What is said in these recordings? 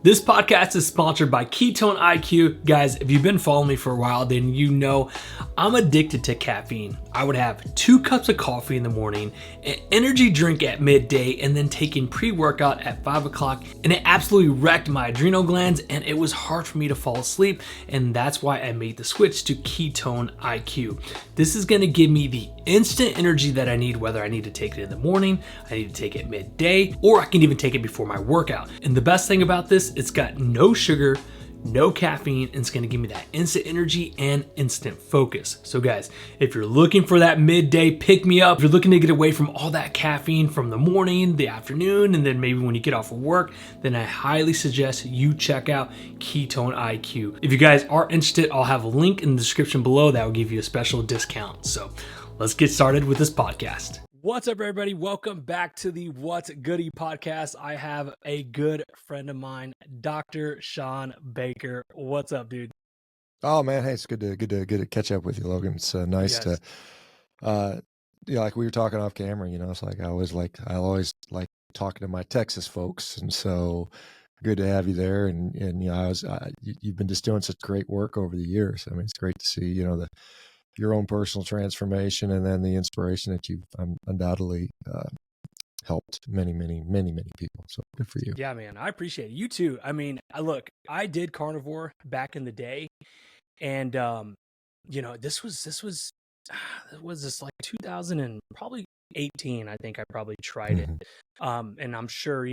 This podcast is sponsored by Ketone IQ. Guys, if you've been following me for a while, then you know I'm addicted to caffeine. I would have 2 cups of coffee in the morning, an energy drink at midday, and then taking pre-workout at 5 o'clock. And it absolutely wrecked my adrenal glands, and it was hard for me to fall asleep. And that's why I made the switch to Ketone IQ. This is gonna give me the instant energy that I need, whether I need to take it in the morning, I need to take it midday, or I can even take it before my workout. And the best thing about this, it's got no sugar, no caffeine, and it's gonna give me that instant energy and instant focus. So guys, if you're looking for that midday pick me up, if you're looking to get away from all that caffeine from the morning, the afternoon, and then maybe when you get off of work, then I highly suggest you check out Ketone IQ. If you guys are interested, I'll have a link in the description below that will give you a special discount. So let's get started with this podcast. What's up, everybody? Welcome back to the What's Goody podcast. I have a good friend of mine, Dr. Shawn Baker. What's up, dude? Oh man, hey, it's good to catch up with you, Logan. It's nice to, like we were talking off camera. It's like I always like talking to my Texas folks, and so good to have you there. And you've been just doing such great work over the years. I mean, it's great to see your own personal transformation, and then the inspiration that you've undoubtedly helped many people. So good for you. Yeah, man, I appreciate it. You too. I mean, I did carnivore back in the day, and this was like 2000 and probably 18. I think I probably tried it, and I'm sure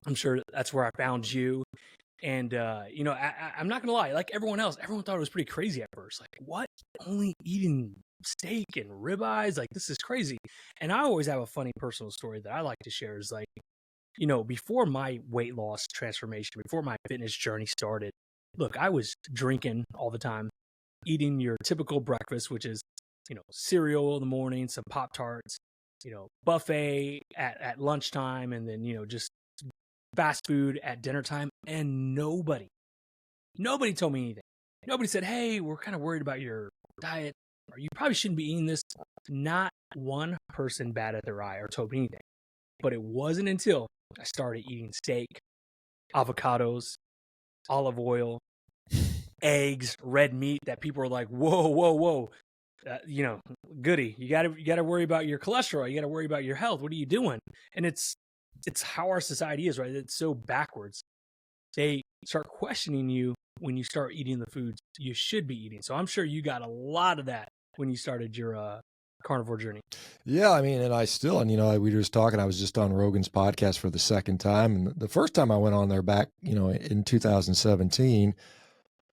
I'm sure that's where I found you. And, I'm not going to lie, like everyone else, everyone thought it was pretty crazy at first. Like, what? Only eating steak and ribeyes? Like, this is crazy. And I always have a funny personal story that I like to share is like, before my weight loss transformation, before my fitness journey started, look, I was drinking all the time, eating your typical breakfast, which is, cereal in the morning, some Pop-Tarts, buffet at lunchtime, and then, just fast food at dinner time, and nobody told me anything. Nobody said, hey, we're kind of worried about your diet, or you probably shouldn't be eating this. Not one person batted their eye or told me anything. But it wasn't until I started eating steak, avocados, olive oil, eggs, red meat that people were like, whoa. Goody, you gotta worry about your cholesterol. You gotta worry about your health. What are you doing? And it's how our society is, right? It's so backwards. They start questioning you when you start eating the foods you should be eating. So I'm sure you got a lot of that when you started your carnivore journey. Yeah, I mean, and I still, we were just talking, I was just on Rogan's podcast for the second time. And the first time I went on there back, in 2017,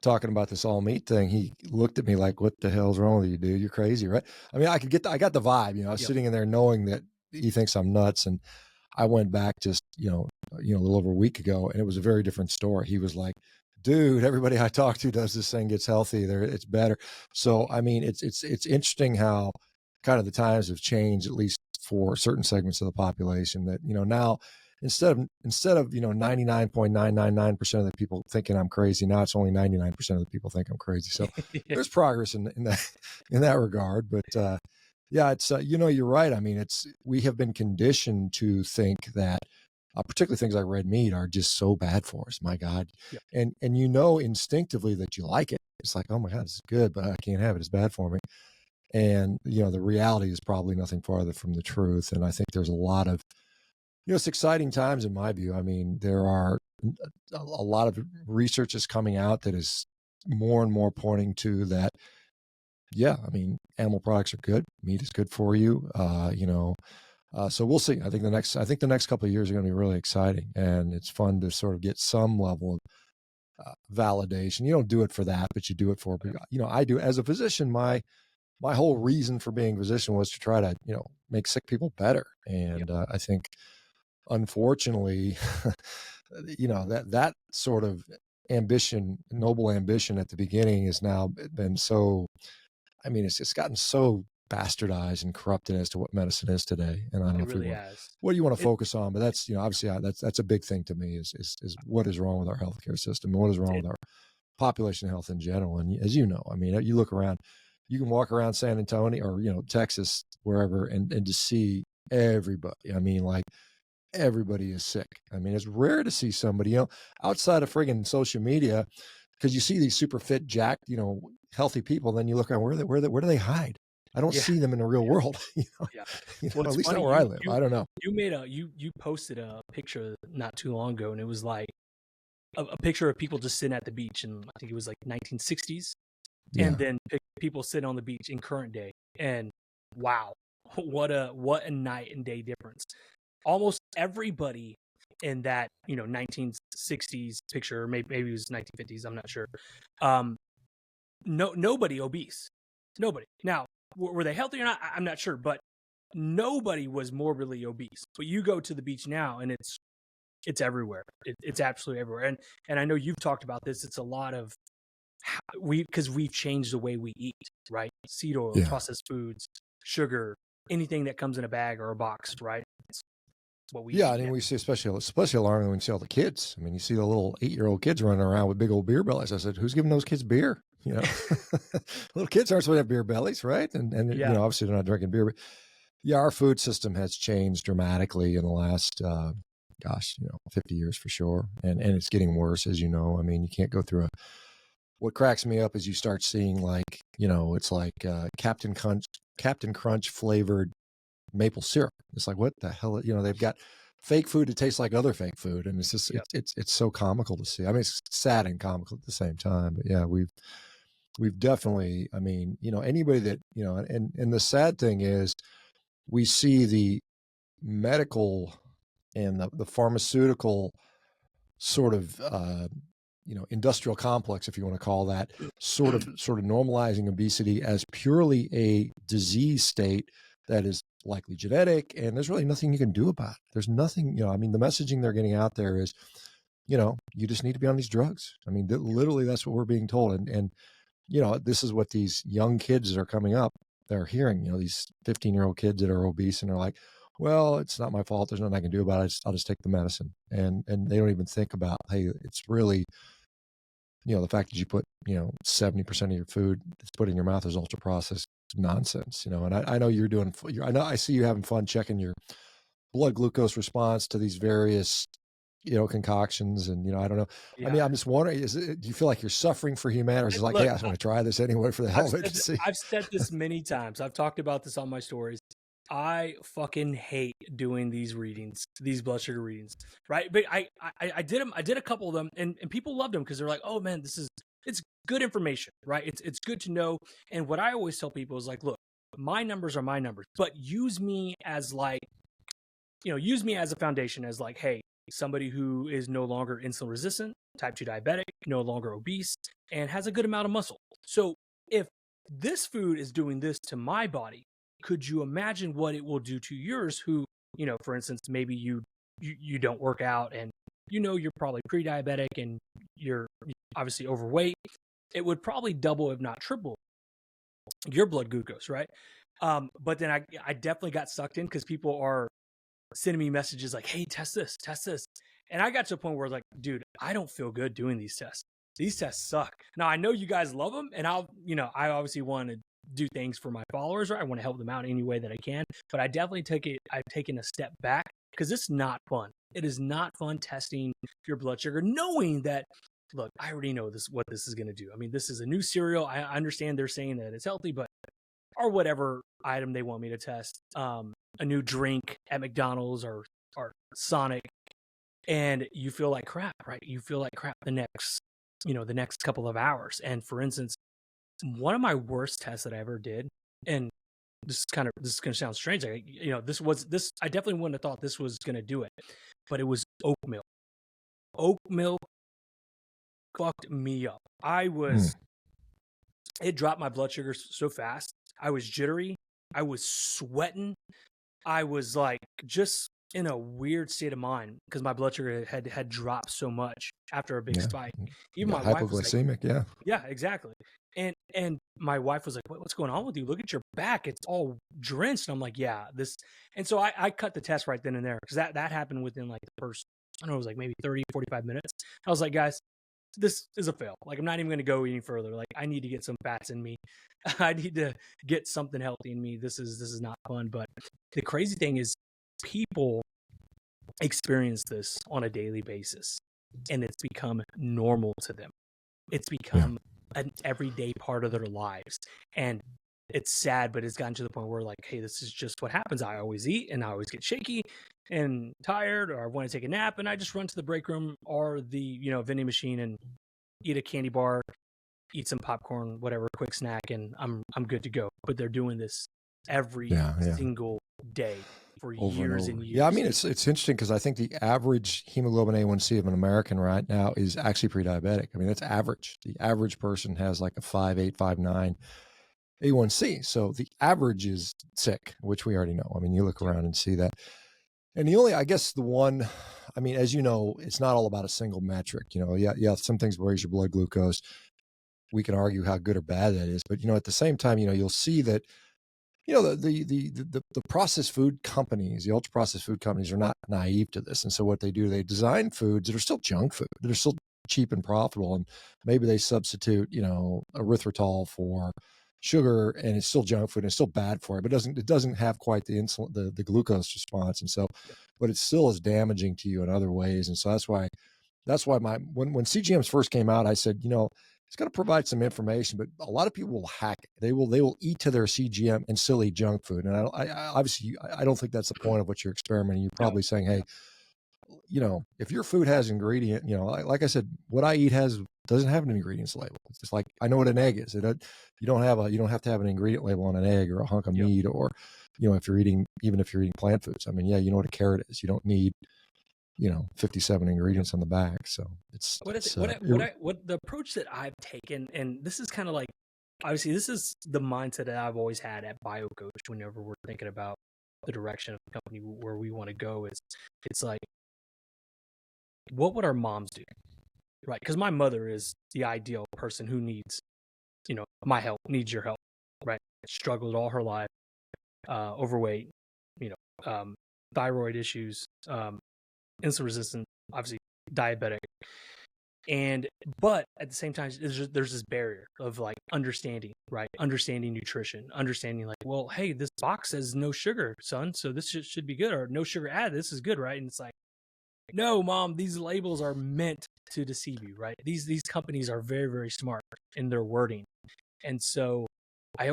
talking about this all meat thing, he looked at me like, what the hell's wrong with you, dude? You're crazy, right? I mean, I got the vibe, I was sitting in there knowing that he thinks I'm nuts. And I went back just, a little over a week ago, and it was a very different story. He was like, dude, everybody I talk to does this thing, gets healthy, it's better. So, I mean, it's interesting how kind of the times have changed, at least for certain segments of the population, that, now instead of 99.999% of the people thinking I'm crazy, now it's only 99% of the people think I'm crazy. So there's progress in that regard. But, yeah, it's, you're right. I mean, we have been conditioned to think that particularly things like red meat are just so bad for us. My God. Yeah. And instinctively that you like it. It's like, oh my God, this is good, but I can't have it. It's bad for me. And, the reality is probably nothing farther from the truth. And I think there's a lot of, it's exciting times in my view. I mean, there are a lot of research is coming out that is more and more pointing to that. Yeah, I mean, animal products are good. Meat is good for you. So we'll see. I think the next couple of years are going to be really exciting, and it's fun to sort of get some level of validation. You don't do it for that, but you do it for, I do as a physician. My whole reason for being a physician was to try to, make sick people better. And I think, unfortunately, that sort of ambition, noble ambition at the beginning has now been so. I mean, it's gotten so bastardized and corrupted as to what medicine is today. And I don't know if really what do you want to focus on, but that's, obviously that's a big thing to me is what is wrong with our healthcare system and what is wrong with our population health in general. And as you know, I mean, you look around, you can walk around San Antonio or, Texas, wherever, and just see everybody. I mean, like everybody is sick. I mean, it's rare to see somebody, outside of friggin' social media, because you see these super fit, jacked, healthy people. Then you look around, where do they hide? I don't Yeah, see them in the real world. yeah. Well, At it's least not funny. where I live. I don't know. You posted a picture not too long ago, and it was like a picture of people just sitting at the beach, and I think it was like 1960s, and Yeah. then people sitting on the beach in current day, and wow, what a night and day difference. Almost everybody in that 1960s picture, or maybe it was 1950s, I'm not sure. Nobody obese, nobody. Now, were they healthy or not? I'm not sure, but nobody was morbidly obese. But you go to the beach now, and it's everywhere. It's absolutely everywhere. And I know you've talked about this. It's a lot of because we've changed the way we eat, right? Seed oil, Yeah. processed foods, sugar, anything that comes in a bag or a box, right? It's what we Yeah, eat I mean, now. we see especially alarming when you see all the kids. I mean, you see the little 8-year-old kids running around with big old beer bellies. I said, who's giving those kids beer? Little kids aren't supposed to have beer bellies, right? And Yeah. obviously they're not drinking beer. But yeah, our food system has changed dramatically in the last, 50 years for sure, and it's getting worse, as you know. I mean, you can't go through what cracks me up is you start seeing like, it's like Captain Crunch flavored maple syrup. It's like, what the hell? They've got fake food that tastes like other fake food, and it's just Yep. it's so comical to see. I mean, it's sad and comical at the same time. But yeah, we've definitely. I mean, anybody that and the sad thing is, we see the medical and the pharmaceutical sort of industrial complex, if you want to call that, sort of normalizing obesity as purely a disease state that is likely genetic, and there's really nothing you can do about it. There's nothing, I mean, the messaging they're getting out there is, you just need to be on these drugs. I mean, literally that's what we're being told. And this is what these young kids that are coming up, they're hearing, these 15-year-old kids that are obese, and they're like, well, it's not my fault. There's nothing I can do about it. I'll just take the medicine. And they don't even think about, hey, it's really, the fact that you put, 70% of your food that's put in your mouth is ultra processed nonsense, and I know you're doing, I see you having fun checking your blood glucose response to these various, concoctions. And, I don't know. I Yeah. mean, I'm just wondering, do you feel like you're suffering for humanity? Or is it like, Look, hey, I just want to try this anyway for the hell of it to see? I've said this many times. I've talked about this on my stories. I fucking hate doing these readings, these blood sugar readings, right? But I did them. I did a couple of them, and people loved them because they're like, oh man, it's good information, right? It's good to know. And what I always tell people is like, look, my numbers are my numbers, but use me as like, use me as a foundation, as like, hey, somebody who is no longer insulin resistant, type 2 diabetic, no longer obese, and has a good amount of muscle. So if this food is doing this to my body, could you imagine what it will do to yours? Who, for instance, maybe you don't work out, and you're probably pre-diabetic, and you're obviously overweight. It would probably double, if not triple, your blood glucose, right? But then I definitely got sucked in because people are sending me messages like, hey, test this, test this. And I got to a point where I was like, dude, I don't feel good doing these tests. These tests suck. Now, I know you guys love them, and I obviously want to do things for my followers, right? I want to help them out any way that I can. But I definitely I've taken a step back because it's not fun. It is not fun testing your blood sugar, knowing that, look, I already know what this is going to do. I mean, this is a new cereal. I understand they're saying that it's healthy, but, or whatever item they want me to test. A new drink at McDonald's or Sonic, and you feel like crap, right? You feel like crap the next couple of hours. And for instance, one of my worst tests that I ever did, and this is going to sound strange. Like, this, I definitely wouldn't have thought this was going to do it, but it was oat milk. Oat milk fucked me up. It dropped my blood sugar so fast. I was jittery. I was sweating. I was like just in a weird state of mind because my blood sugar had dropped so much after a big spike. Even my wife was like, hypoglycemic. yeah, exactly. And my wife was like, what's going on with you? Look at your back. It's all drenched. And I'm like, yeah, this. And so I cut the test right then and there because that happened within like the first, I don't know, it was like maybe 30, 45 minutes. I was like, guys, this is a fail. Like, I'm not even going to go any further. Like, I need to get some fats in me. I need to get something healthy in me. This is not fun. But the crazy thing is, people experience this on a daily basis, and it's become normal to them. It's Yeah. become an everyday part of their lives. And it's sad, but it's gotten to the point where like, hey, this is just what happens. I always eat and I always get shaky and tired, or I want to take a nap, and I just run to the break room or the, vending machine and eat a candy bar, eat some popcorn, whatever, quick snack, and I'm good to go. But they're doing this every Yeah. single day for Over and years over. and years. Yeah, I mean, it's interesting because I think the average hemoglobin A1C of an American right now is actually pre-diabetic. I mean, it's average. The average person has like a 5.8, 5.9 A1C. So the average is sick, which we already know. I mean, you look around and see that. And I guess the one, I mean, as you know, it's not all about a single metric. Yeah, some things raise your blood glucose. We can argue how good or bad that is, but at the same time, you'll see that the processed food companies, the ultra processed food companies are not naive to this. And so what they do, they design foods that are still junk food, that are still cheap and profitable. And maybe they substitute, erythritol for sugar, and it's still junk food and it's still bad for it, but it doesn't have quite the insulin, the glucose response. And so, but it still is damaging to you in other ways. And so that's why when CGMs first came out, I said, it's going to provide some information, but a lot of people will hack it. They will eat to their CGM and still eat junk food. And I obviously, I don't think that's the point of what you're experimenting. You're probably saying, hey, if your food has ingredient, like I said, what I eat doesn't have an ingredients label. It's just like, I know what an egg is. You don't have to have an ingredient label on an egg or a hunk of meat, or, even if you're eating plant foods. I mean, yeah, you know what a carrot is. You don't need 57 ingredients on the back. So What the approach that I've taken, and this is kind of like, obviously this is the mindset that I've always had at BioCoach whenever we're thinking about the direction of the company where we want to go, is it's like, what would our moms do? Right? Because my mother is the ideal person who needs, my help, needs your help, right? Struggled all her life, overweight, thyroid issues, insulin resistant, obviously diabetic. But at the same time, there's this barrier of like understanding, right? Understanding nutrition, understanding like, well, hey, this box says no sugar, son, so this should be good, or no sugar added. This is good, right? And it's like, no, mom, these labels are meant to deceive you, right? These companies are very, very smart in their wording, and so I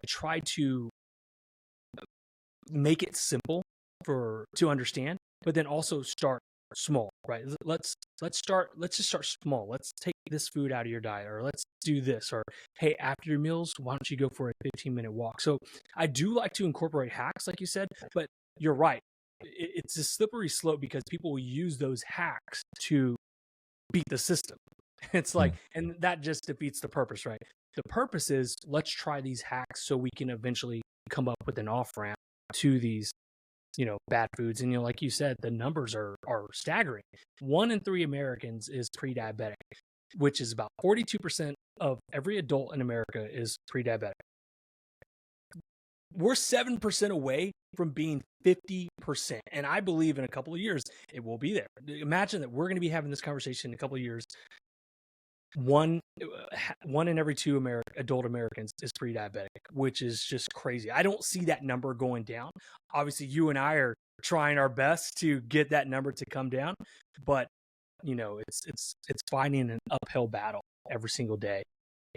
try to make it simple to understand, but then also start small, right? Let's just start small. Let's take this food out of your diet, or let's do this, or hey, after your meals, why don't you go for a 15-minute walk? So I do like to incorporate hacks, like you said, but you're right. It's a slippery slope because people will use those hacks to beat the system. It's like, and that just defeats the purpose, right? The purpose is, let's try these hacks so we can eventually come up with an off ramp to these bad foods. And like you said, the numbers are staggering. 1 in 3 Americans is pre-diabetic, which is about 42% of every adult in America is pre-diabetic. We're 7% away from being 50%. And I believe in a couple of years, it will be there. Imagine that we're going to be having this conversation in a couple of years. One in every 2 adult Americans is pre-diabetic, which is just crazy. I don't see that number going down. Obviously, you and I are trying our best to get that number to come down, but it's fighting an uphill battle every single day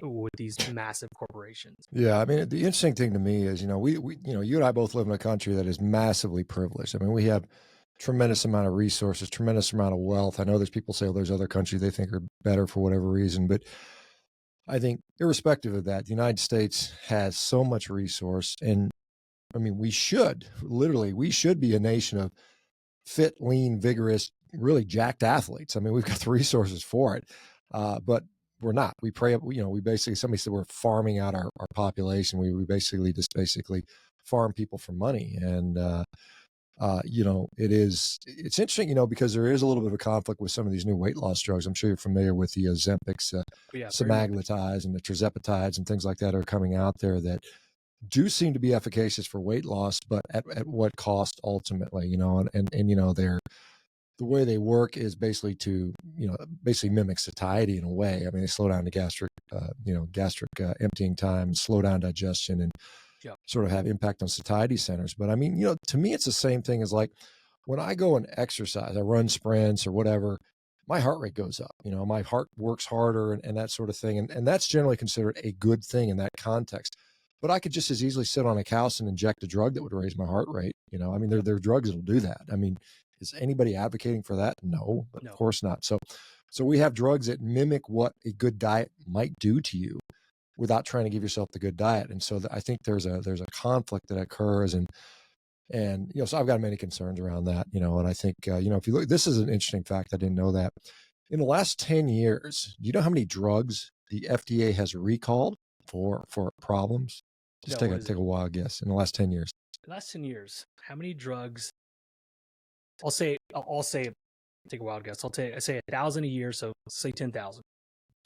with these massive corporations. Yeah, I mean, the interesting thing to me is, we you and I both live in a country that is massively privileged. I mean, we have tremendous amount of resources, tremendous amount of wealth. I know there's people say, well, there's other countries they think are better for whatever reason, but I think irrespective of that, the United States has so much resource. And I mean, we should be a nation of fit, lean, vigorous, really jacked athletes. I mean, we've got the resources for it, but we're not. We basically, somebody said we're farming out our population. We basically farm people for money. And, it's interesting, because there is a little bit of a conflict with some of these new weight loss drugs. I'm sure you're familiar with the Ozempics, semaglutides, and the tirzepatides and things like that are coming out there that do seem to be efficacious for weight loss, but at what cost ultimately, and they're, the way they work is basically to, mimic satiety in a way. I mean, they slow down the gastric emptying time, slow down digestion, and sort of have impact on satiety centers. But I mean, to me, it's the same thing as like, when I go and exercise, I run sprints or whatever, my heart rate goes up. You know, my heart works harder and that sort of thing. And that's generally considered a good thing in that context. But I could just as easily sit on a couch and inject a drug that would raise my heart rate. You know, I mean, there are drugs that'll do that. I mean, is anybody advocating for that? No, but No. of course not. So we have drugs that mimic what a good diet might do to you without trying to give yourself the good diet. And so I think there's a conflict that occurs, and you know, so I've got many concerns around that, you know, and I think you know, if you look, this is an interesting fact, I didn't know that in the last 10 years, do you know how many drugs the FDA has recalled for problems? Just No, take a wild guess in the last 10 years. the last 10 years, how many drugs? I'll say, take a wild guess. I say 1,000 a year, so say 10,000.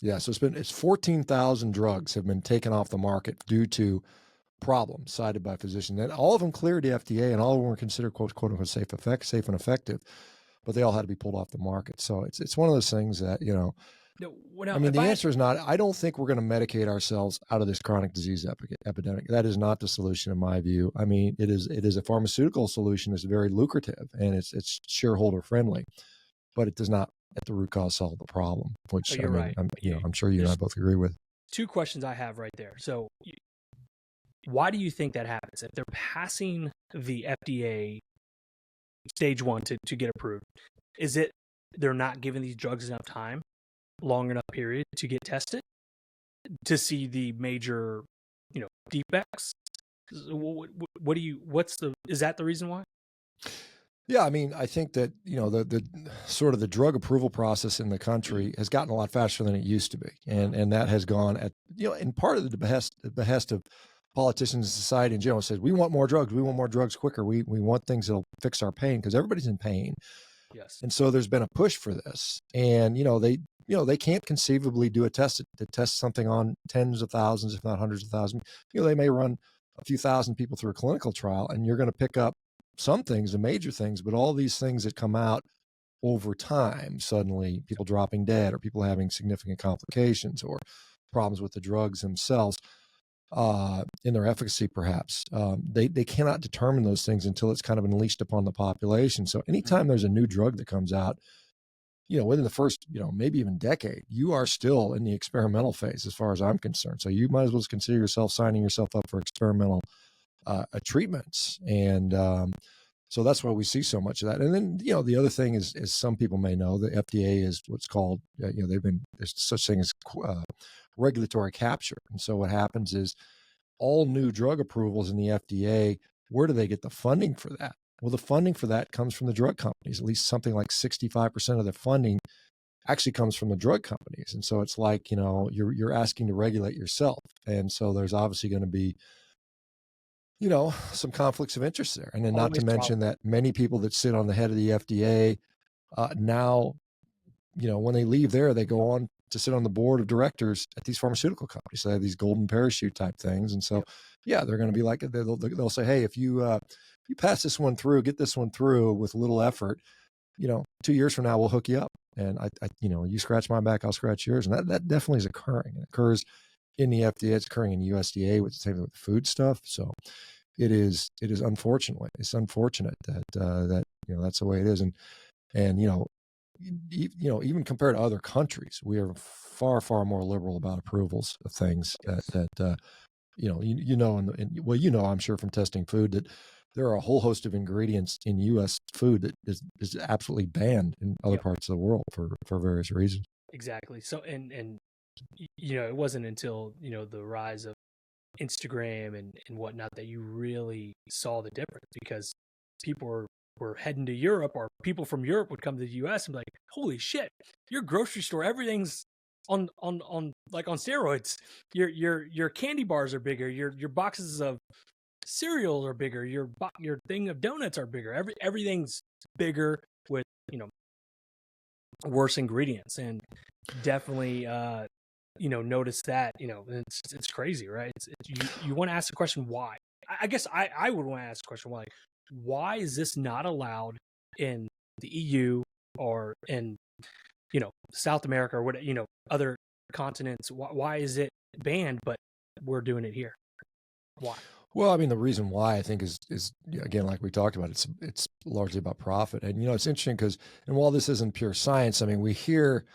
Yeah, so it's 14,000 drugs have been taken off the market due to problems cited by physicians, and all of them cleared the FDA, and all of them were considered quote unquote safe and effective, but they all had to be pulled off the market. So it's one of those things that, you know, No, well, I mean, the answer is not. I don't think we're going to medicate ourselves out of this chronic disease epidemic. That is not the solution, in my view. I mean, it is a pharmaceutical solution. It's very lucrative and it's shareholder friendly, but it does not at the root cause solve the problem. Which you're right. I'm sure you and I both agree with. Two questions I have right there. So, why do you think that happens? If they're passing the FDA stage 1 to get approved, is it they're not giving these drugs enough time, long enough period to get tested to see the major, you know, defects? Is that the reason why? Yeah, I mean, I think that, you know, the sort of the drug approval process in the country has gotten a lot faster than it used to be, and that has gone at, you know, in part of the behest of politicians and society in general. Says we want more drugs quicker, we want things that'll fix our pain because everybody's in pain. Yes. And so there's been a push for this, and they can't conceivably do a test to test something on tens of thousands, if not hundreds of thousands. You know, they may run a few thousand people through a clinical trial, and you're going to pick up some things, the major things, but all these things that come out over time, suddenly people dropping dead or people having significant complications or problems with the drugs themselves, in their efficacy, perhaps. They cannot determine those things until it's kind of unleashed upon the population. So anytime there's a new drug that comes out, you know, within the first, you know, maybe even decade, you are still in the experimental phase as far as I'm concerned. So you might as well consider yourself signing yourself up for experimental treatments. And so that's why we see so much of that. And then, you know, the other thing is some people may know, the FDA is what's called, you know, there's such thing as regulatory capture. And so what happens is all new drug approvals in the FDA, where do they get the funding for that? Well, the funding for that comes from the drug companies. At least something like 65% of the funding actually comes from the drug companies. And so it's like, you know, you're asking to regulate yourself. And so there's obviously going to be, you know, some conflicts of interest there. And then not to mention that many people that sit on the head of the FDA now, you know, when they leave there, they go on to sit on the board of directors at these pharmaceutical companies. So they have these golden parachute type things. And so, yeah, they're going to be like, they'll say, hey, if you pass this one through, get this one through with little effort, you know, 2 years from now, we'll hook you up. And I you know, you scratch my back, I'll scratch yours. And that definitely is occurring. It occurs in the FDA, it's occurring in USDA with the same with the food stuff. So it is unfortunate. It's unfortunate that you know, that's the way it is. And you know, even compared to other countries, we are far more liberal about approvals of things that you know, well, you know, I'm sure from testing food that there are a whole host of ingredients in U.S. food that is absolutely banned in other parts of the world for various reasons. Exactly. So, and you know, it wasn't until, you know, the rise of Instagram and whatnot that you really saw the difference, because people were heading to Europe, or people from Europe would come to the US and be like, holy shit, your grocery store, everything's on like on steroids. Your candy bars are bigger, your boxes of cereals are bigger, your thing of donuts are bigger. Everything's bigger with, you know, worse ingredients. And definitely you know, notice that, you know, it's crazy, right? You want to ask the question why. I guess I would want to ask the question why is this not allowed in the EU or in, you know, South America or what, you know, other continents? Why is it banned but we're doing it here? Why? Well, I mean, the reason why I think is again, like we talked about, it's largely about profit. And it's interesting because, and while this isn't pure science, I mean, we hear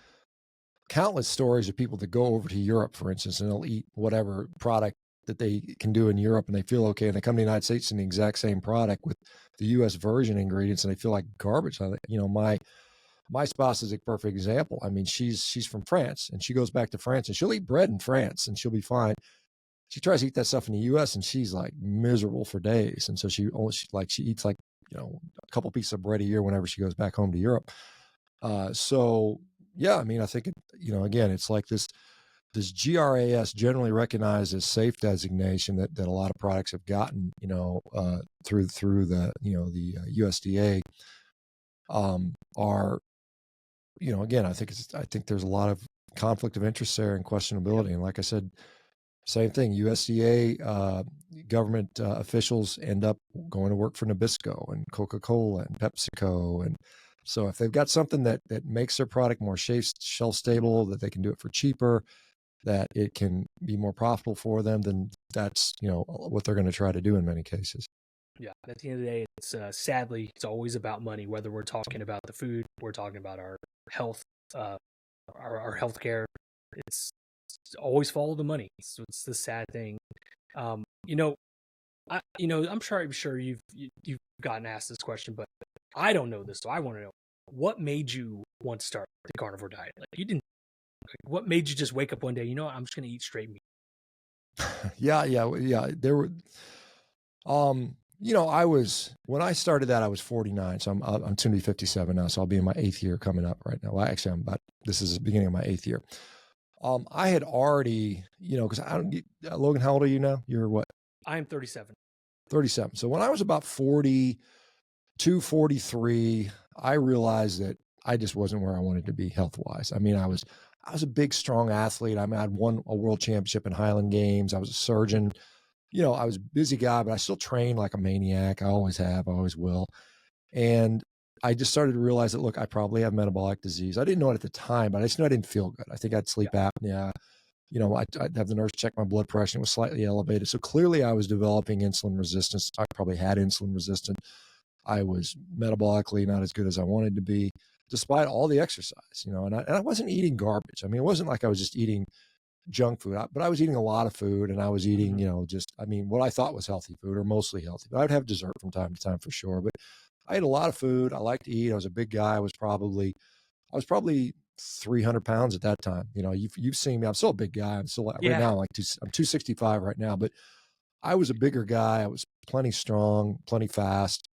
countless stories of people that go over to Europe, for instance, and they'll eat whatever product that they can do in Europe, and they feel okay, and they come to the United States and the exact same product with the U.S. version ingredients, and they feel like garbage. My spouse is a perfect example. I mean, she's from France, and she goes back to France, and she'll eat bread in France, and she'll be fine. She tries to eat that stuff in the U.S., and she's like miserable for days. And so she eats like a couple pieces of bread a year whenever she goes back home to Europe. So yeah, I mean, I think again, it's like this GRAS, generally recognized as safe designation, that a lot of products have gotten through the the USDA are again, I think there's a lot of conflict of interest there and questionability. And like I said, same thing. USDA government officials end up going to work for Nabisco and Coca-Cola and PepsiCo. And so if they've got something that makes their product more shelf stable, that they can do it for cheaper, that it can be more profitable for them, then that's what they're going to try to do in many cases. Yeah, at the end of the day, it's sadly it's always about money. Whether we're talking about the food, we're talking about our health, our healthcare. It's always follow the money. So it's the sad thing. Um, you know, I'm sure you've gotten asked this question, but I don't know this, so I want to know what made you want to start the carnivore diet. Like you didn't. Like, what made you just wake up one day? You know what? I'm just going to eat straight meat. Yeah. There were, I was, when I started that, I was 49. So I'm soon to be 57 now. So I'll be in my 8th year coming up right now. Well, actually, this is the beginning of my 8th year. I had already, because I don't, Logan, how old are you now? You're what? I am 37. 37. So when I was about 42, 43, I realized that I just wasn't where I wanted to be health wise. I mean, I was a big, strong athlete. I mean, I'd won a world championship in Highland Games. I was a surgeon. I was a busy guy, but I still trained like a maniac. I always have, I always will. And I just started to realize that, look, I probably have metabolic disease. I didn't know it at the time, but I just knew I didn't feel good. I think I'd sleep apnea. I'd have the nurse check my blood pressure. And it was slightly elevated. So clearly I was developing insulin resistance. I probably had insulin resistant. I was metabolically not as good as I wanted to be, despite all the exercise, and I wasn't eating garbage. I mean, it wasn't like I was just eating junk food, but I was eating a lot of food, and I was eating, what I thought was healthy food, or mostly healthy. But I would have dessert from time to time for sure. But I ate a lot of food. I liked to eat. I was a big guy. I was probably 300 pounds at that time. You've seen me. I'm still a big guy. I'm still right now, I'm 265 right now, but I was a bigger guy. I was plenty strong, plenty fast,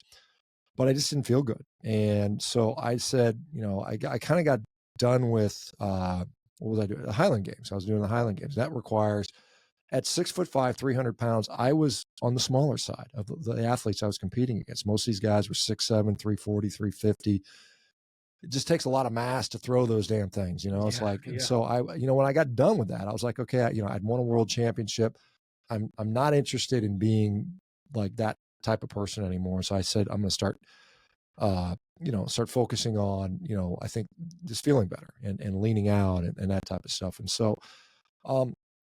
but I just didn't feel good. And so I said, I kind of got done with, what was I doing? The Highland Games. I was doing the Highland Games. That requires, at 6'5", 300 pounds, I was on the smaller side of the athletes I was competing against. Most of these guys were 6'7", 340, 350. It just takes a lot of mass to throw those damn things, it's like, and so I, when I got done with that, I was like, okay, I'd won a world championship. I'm not interested in being like that type of person anymore. So I said, I'm going to start, start focusing on, I think just feeling better and leaning out and that type of stuff. And so,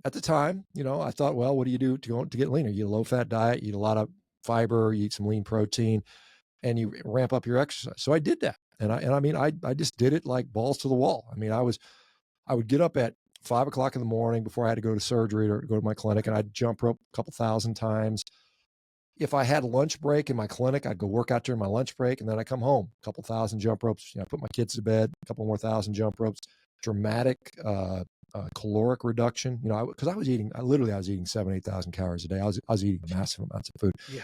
at the time, I thought, well, what do you do to get leaner? You eat a low fat diet, you eat a lot of fiber, you eat some lean protein, and you ramp up your exercise. So I did that. And I mean, I just did it like balls to the wall. I mean, I would get up at 5 o'clock in the morning before I had to go to surgery or go to my clinic, and I'd jump rope a couple thousand times. If I had a lunch break in my clinic, I'd go work out during my lunch break, and then I come home, a couple thousand jump ropes, put my kids to bed, a couple more thousand jump ropes, dramatic, caloric reduction, because I was eating 7,000, 8,000 calories a day. I was eating massive amounts of food. Yeah.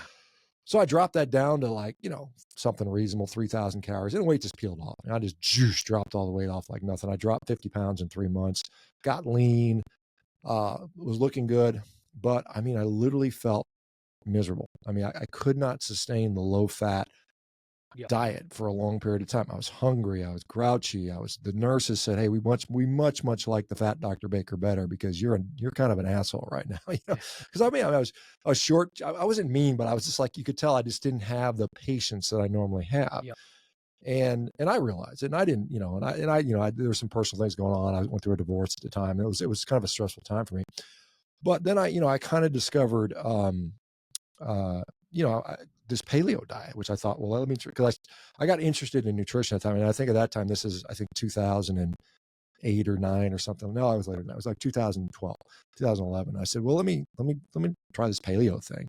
So I dropped that down to like, something reasonable, 3,000 calories, and weight just peeled off. And I just dropped all the weight off like nothing. I dropped 50 pounds in 3 months, got lean, was looking good. But I mean, I literally felt miserable. I mean, I could not sustain the low fat diet for a long period of time. I was hungry. I was grouchy. The nurses said, hey, we much like the fat Dr. Baker better, because you're kind of an asshole right now. Because I mean, I was short. I wasn't mean, but I was just like, you could tell I just didn't have the patience that I normally have. Yep. And I realized it, and I didn't, there were some personal things going on. I went through a divorce at the time. It was kind of a stressful time for me. But then I kind of discovered, this paleo diet, which I thought, well, let me, because I got interested in nutrition at the time. And I think at that time, this is, I think 2008 or 9 or something. No, I was later than that. It was like 2012, 2011. I said, well, let me try this paleo thing.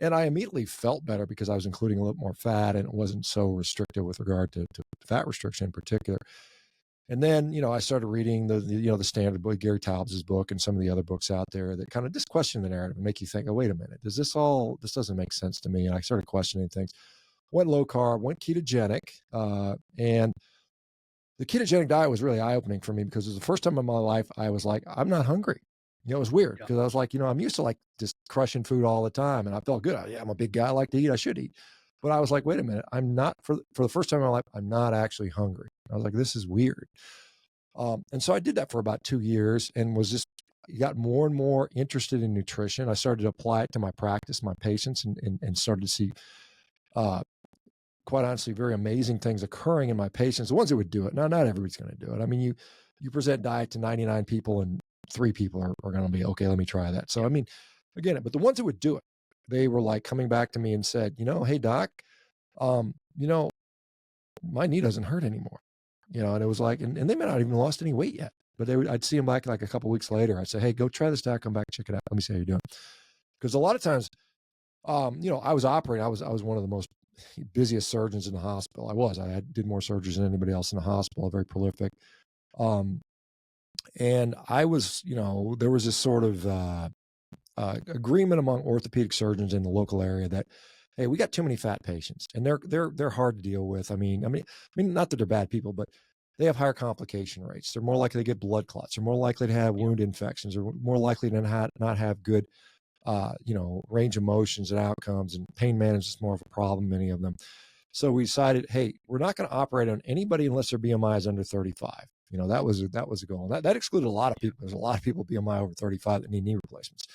And I immediately felt better because I was including a little more fat and it wasn't so restrictive with regard to fat restriction in particular. And then, I started reading the standard book, Gary Taubes's book, and some of the other books out there that kind of just question the narrative and make you think, oh, wait a minute, this doesn't make sense to me. And I started questioning things, went low carb, went ketogenic. And the ketogenic diet was really eye-opening for me because it was the first time in my life I was like, I'm not hungry. It was weird because I was like, I'm used to like just crushing food all the time. And I felt good. Yeah, I'm a big guy. I like to eat. I should eat. But I was like, wait a minute. I'm not, for the first time in my life, I'm not actually hungry. I was like, this is weird. And so I did that for about 2 years and got more and more interested in nutrition. I started to apply it to my practice, my patients, and started to see, quite honestly, very amazing things occurring in my patients. The ones that would do it. Now, not everybody's going to do it. I mean, you present diet to 99 people and 3 people are going to be, okay, let me try that. So, I mean, again, but the ones that would do it, they were like coming back to me and said, hey, doc, my knee doesn't hurt anymore. And it was like, and they may not even lost any weight yet, but I'd see them back like a couple of weeks later. I'd say, hey, go try this diet, come back, check it out. Let me see how you're doing. Because a lot of times, I was operating. I was one of the most busiest surgeons in the hospital. I did more surgeries than anybody else in the hospital, very prolific. And I was, there was this sort of agreement among orthopedic surgeons in the local area that, hey, we got too many fat patients, and they're hard to deal with. I mean, not that they're bad people, but they have higher complication rates. They're more likely to get blood clots. They're more likely to have wound infections. They're more likely to not have good, range of motions and outcomes. And pain management is more of a problem, many of them. So we decided, hey, we're not going to operate on anybody unless their BMI is under 35. That was a goal. And that excluded a lot of people. There's a lot of people BMI over 35 that need knee replacements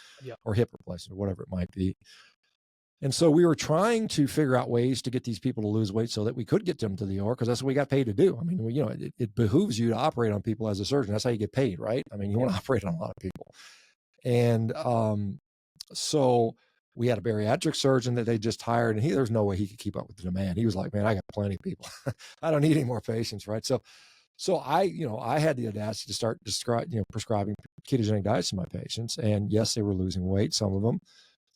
or hip replacement or whatever it might be. And so we were trying to figure out ways to get these people to lose weight so that we could get them to the OR, because that's what we got paid to do. I mean, it behooves you to operate on people as a surgeon. That's how you get paid, right? I mean, you want to operate on a lot of people. And so we had a bariatric surgeon that they just hired, and there's no way he could keep up with the demand. He was like, man, I got plenty of people. I don't need any more patients, right? So I had the audacity to start prescribing ketogenic diets to my patients. And yes, they were losing weight, some of them.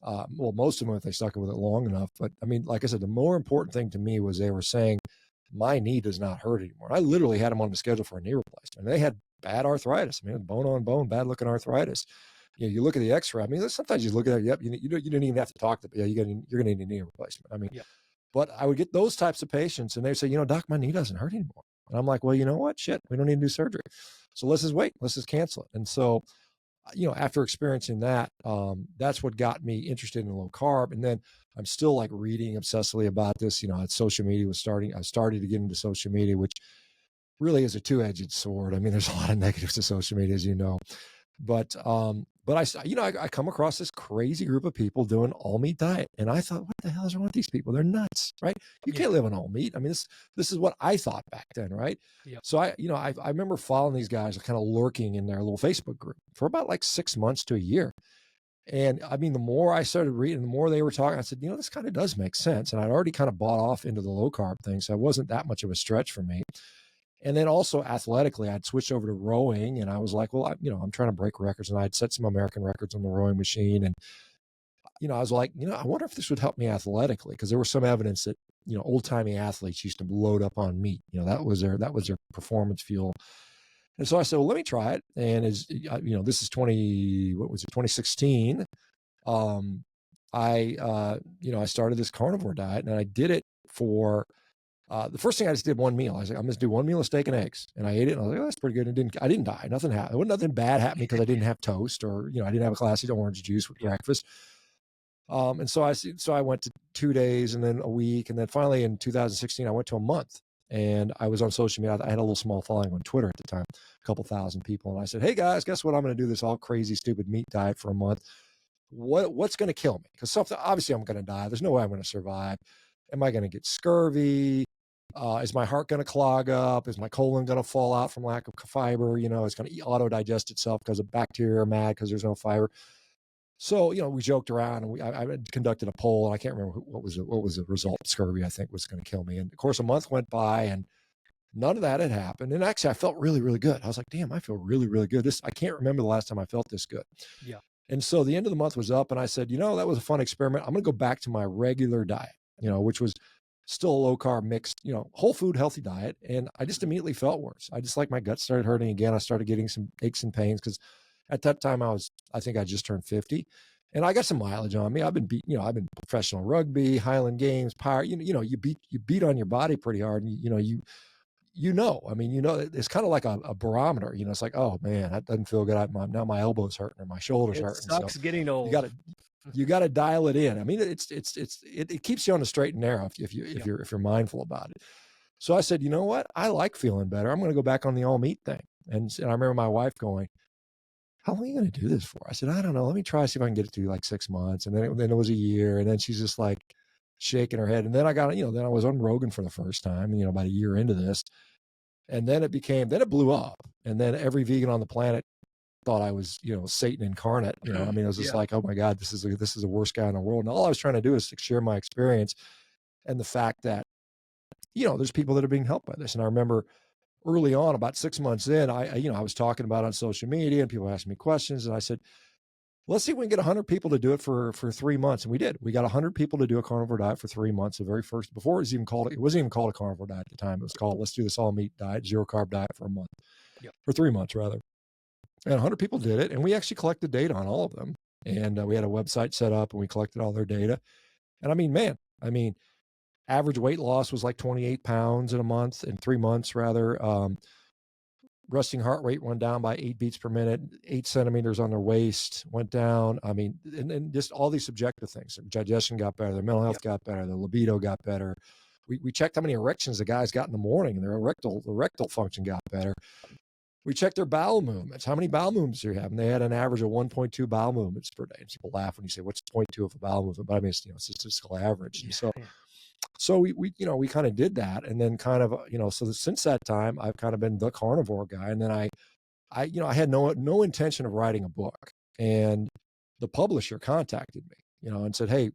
Well, most of them, if they stuck with it long enough. But I mean, like I said, the more important thing to me was they were saying, my knee does not hurt anymore. I literally had them on the schedule for a knee replacement. They had bad arthritis. I mean, bone on bone, bad looking arthritis. You look at the X-ray. I mean, sometimes you look at it. Yep, you didn't even have to talk to. Yeah, you're going to need a knee replacement. I mean, but I would get those types of patients, and they say, doc, my knee doesn't hurt anymore. And I'm like, well, you know what? Shit, we don't need to do surgery. So let's just wait. Let's just cancel it. And so, after experiencing that, that's what got me interested in low carb. And then I'm still like reading obsessively about this. Social media was starting. I started to get into social media, which really is a two-edged sword. I mean, there's a lot of negatives to social media, as you know. But I come across this crazy group of people doing all meat diet. And I thought, what the hell is wrong with these people? They're nuts, right? You can't live on all meat. I mean, this is what I thought back then, right? Yep. So I remember following these guys kind of lurking in their little Facebook group for about like 6 months to a year. And I mean, the more I started reading, the more they were talking, I said, this kind of does make sense. And I'd already kind of bought off into the low carb thing. So it wasn't that much of a stretch for me. And then also athletically, I'd switched over to rowing, and I was like, well, I'm trying to break records, and I'd set some American records on the rowing machine. And, I was like, I wonder if this would help me athletically, because there was some evidence that, old timey athletes used to load up on meat. That was their performance fuel. And so I said, well, let me try it. And this is 2016. I started this carnivore diet, and I did it for, the first thing I just did one meal. I was like, I'm going to do one meal of steak and eggs. And I ate it, and I was like, oh, that's pretty good. I didn't die. Nothing happened. Nothing bad happened because I didn't have toast, or, I didn't have a glass of orange juice with breakfast. And so I went to 2 days, and then a week. And then finally in 2016, I went to a month, and I was on social media. I had a little small following on Twitter at the time, a couple thousand people. And I said, hey guys, guess what? I'm going to do this all crazy, stupid meat diet for a month. What's going to kill me? Because obviously I'm going to die. There's no way I'm going to survive. Am I going to get scurvy? Is my heart going to clog up? Is my colon going to fall out from lack of fiber? It's going to auto digest itself because of bacteria are mad because there's no fiber. So, we joked around, and I had conducted a poll, and I can't remember what was the result. Scurvy, I think, was going to kill me. And of course, a month went by, and none of that had happened. And actually, I felt really, really good. I was like, damn, I feel really, really good. I can't remember the last time I felt this good. Yeah. And so the end of the month was up, and I said, that was a fun experiment. I'm going to go back to my regular diet, which was still a low carb mixed, whole food, healthy diet. And I just immediately felt worse. I just like my gut started hurting again. I started getting some aches and pains because at that time I think I just turned 50, and I got some mileage on me. I've been I've been professional rugby, Highland Games, Power, you beat on your body pretty hard. And, it's kind of like a barometer, it's like, oh man, that doesn't feel good. Now my elbow's hurting or my shoulder's It hurting. sucks So getting old. you got to dial it in. I mean, it keeps you on the straight and narrow if you're mindful about it. So I said, you know what? I like feeling better. I'm going to go back on the all meat thing. And I remember my wife going, how long are you going to do this for? I said, I don't know. Let me try, see if I can get it through like 6 months. And then it was a year. And then she's just like shaking her head. And then I got, then I was on Rogan for the first time, about a year into this. And then it blew up. And then every vegan on the planet thought I was, Satan incarnate. I mean, it was just like, oh my God, this is the worst guy in the world. And all I was trying to do is share my experience and the fact that, there's people that are being helped by this. And I remember early on, about 6 months in, I was talking about it on social media, and people asked me questions, and I said, let's see if we can get 100 people to do it for 3 months. And we did. We got 100 people to do a carnivore diet for 3 months. The very first, before it wasn't even called a carnivore diet at the time. It was called, let's do this all meat diet, 0 carb diet for a month, for 3 months rather. And 100 people did it. And we actually collected data on all of them. And we had a website set up, and we collected all their data. And I mean, average weight loss was like 28 pounds in 3 months rather. Resting heart rate went down by 8 beats per minute, 8 centimeters on their waist went down. I mean, and just all these subjective things. Their digestion got better, their mental health got better, their libido got better. We checked how many erections the guys got in the morning, and their erectile function got better. We checked their bowel movements. How many bowel movements do you have? And they had an average of 1.2 bowel movements per day. And people laugh when you say, what's 0.2 of a bowel movement? But I mean, it's statistical average. And so we kind of did that. And then kind of, so since that time, I've kind of been the carnivore guy. And then I had no intention of writing a book. And the publisher contacted me, and said, hey,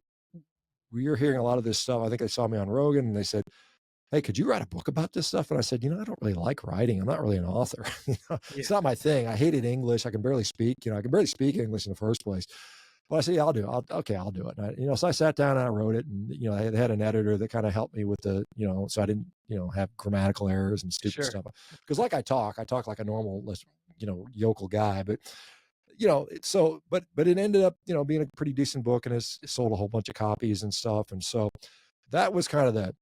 we're hearing a lot of this stuff. I think they saw me on Rogan, and they said, hey, could you write a book about this stuff? And I said, I don't really like writing. I'm not really an author. It's not my thing. I hated English. I can barely speak, I can barely speak English in the first place. But I said, yeah, I'll do it. I'll do it. And so I sat down and I wrote it, and, they had an editor that kind of helped me with the, so I didn't, have grammatical errors and stupid stuff. Because like I talk like a normal, yokel guy, but, but it ended up, being a pretty decent book, and it sold a whole bunch of copies and stuff. And so that was kind of the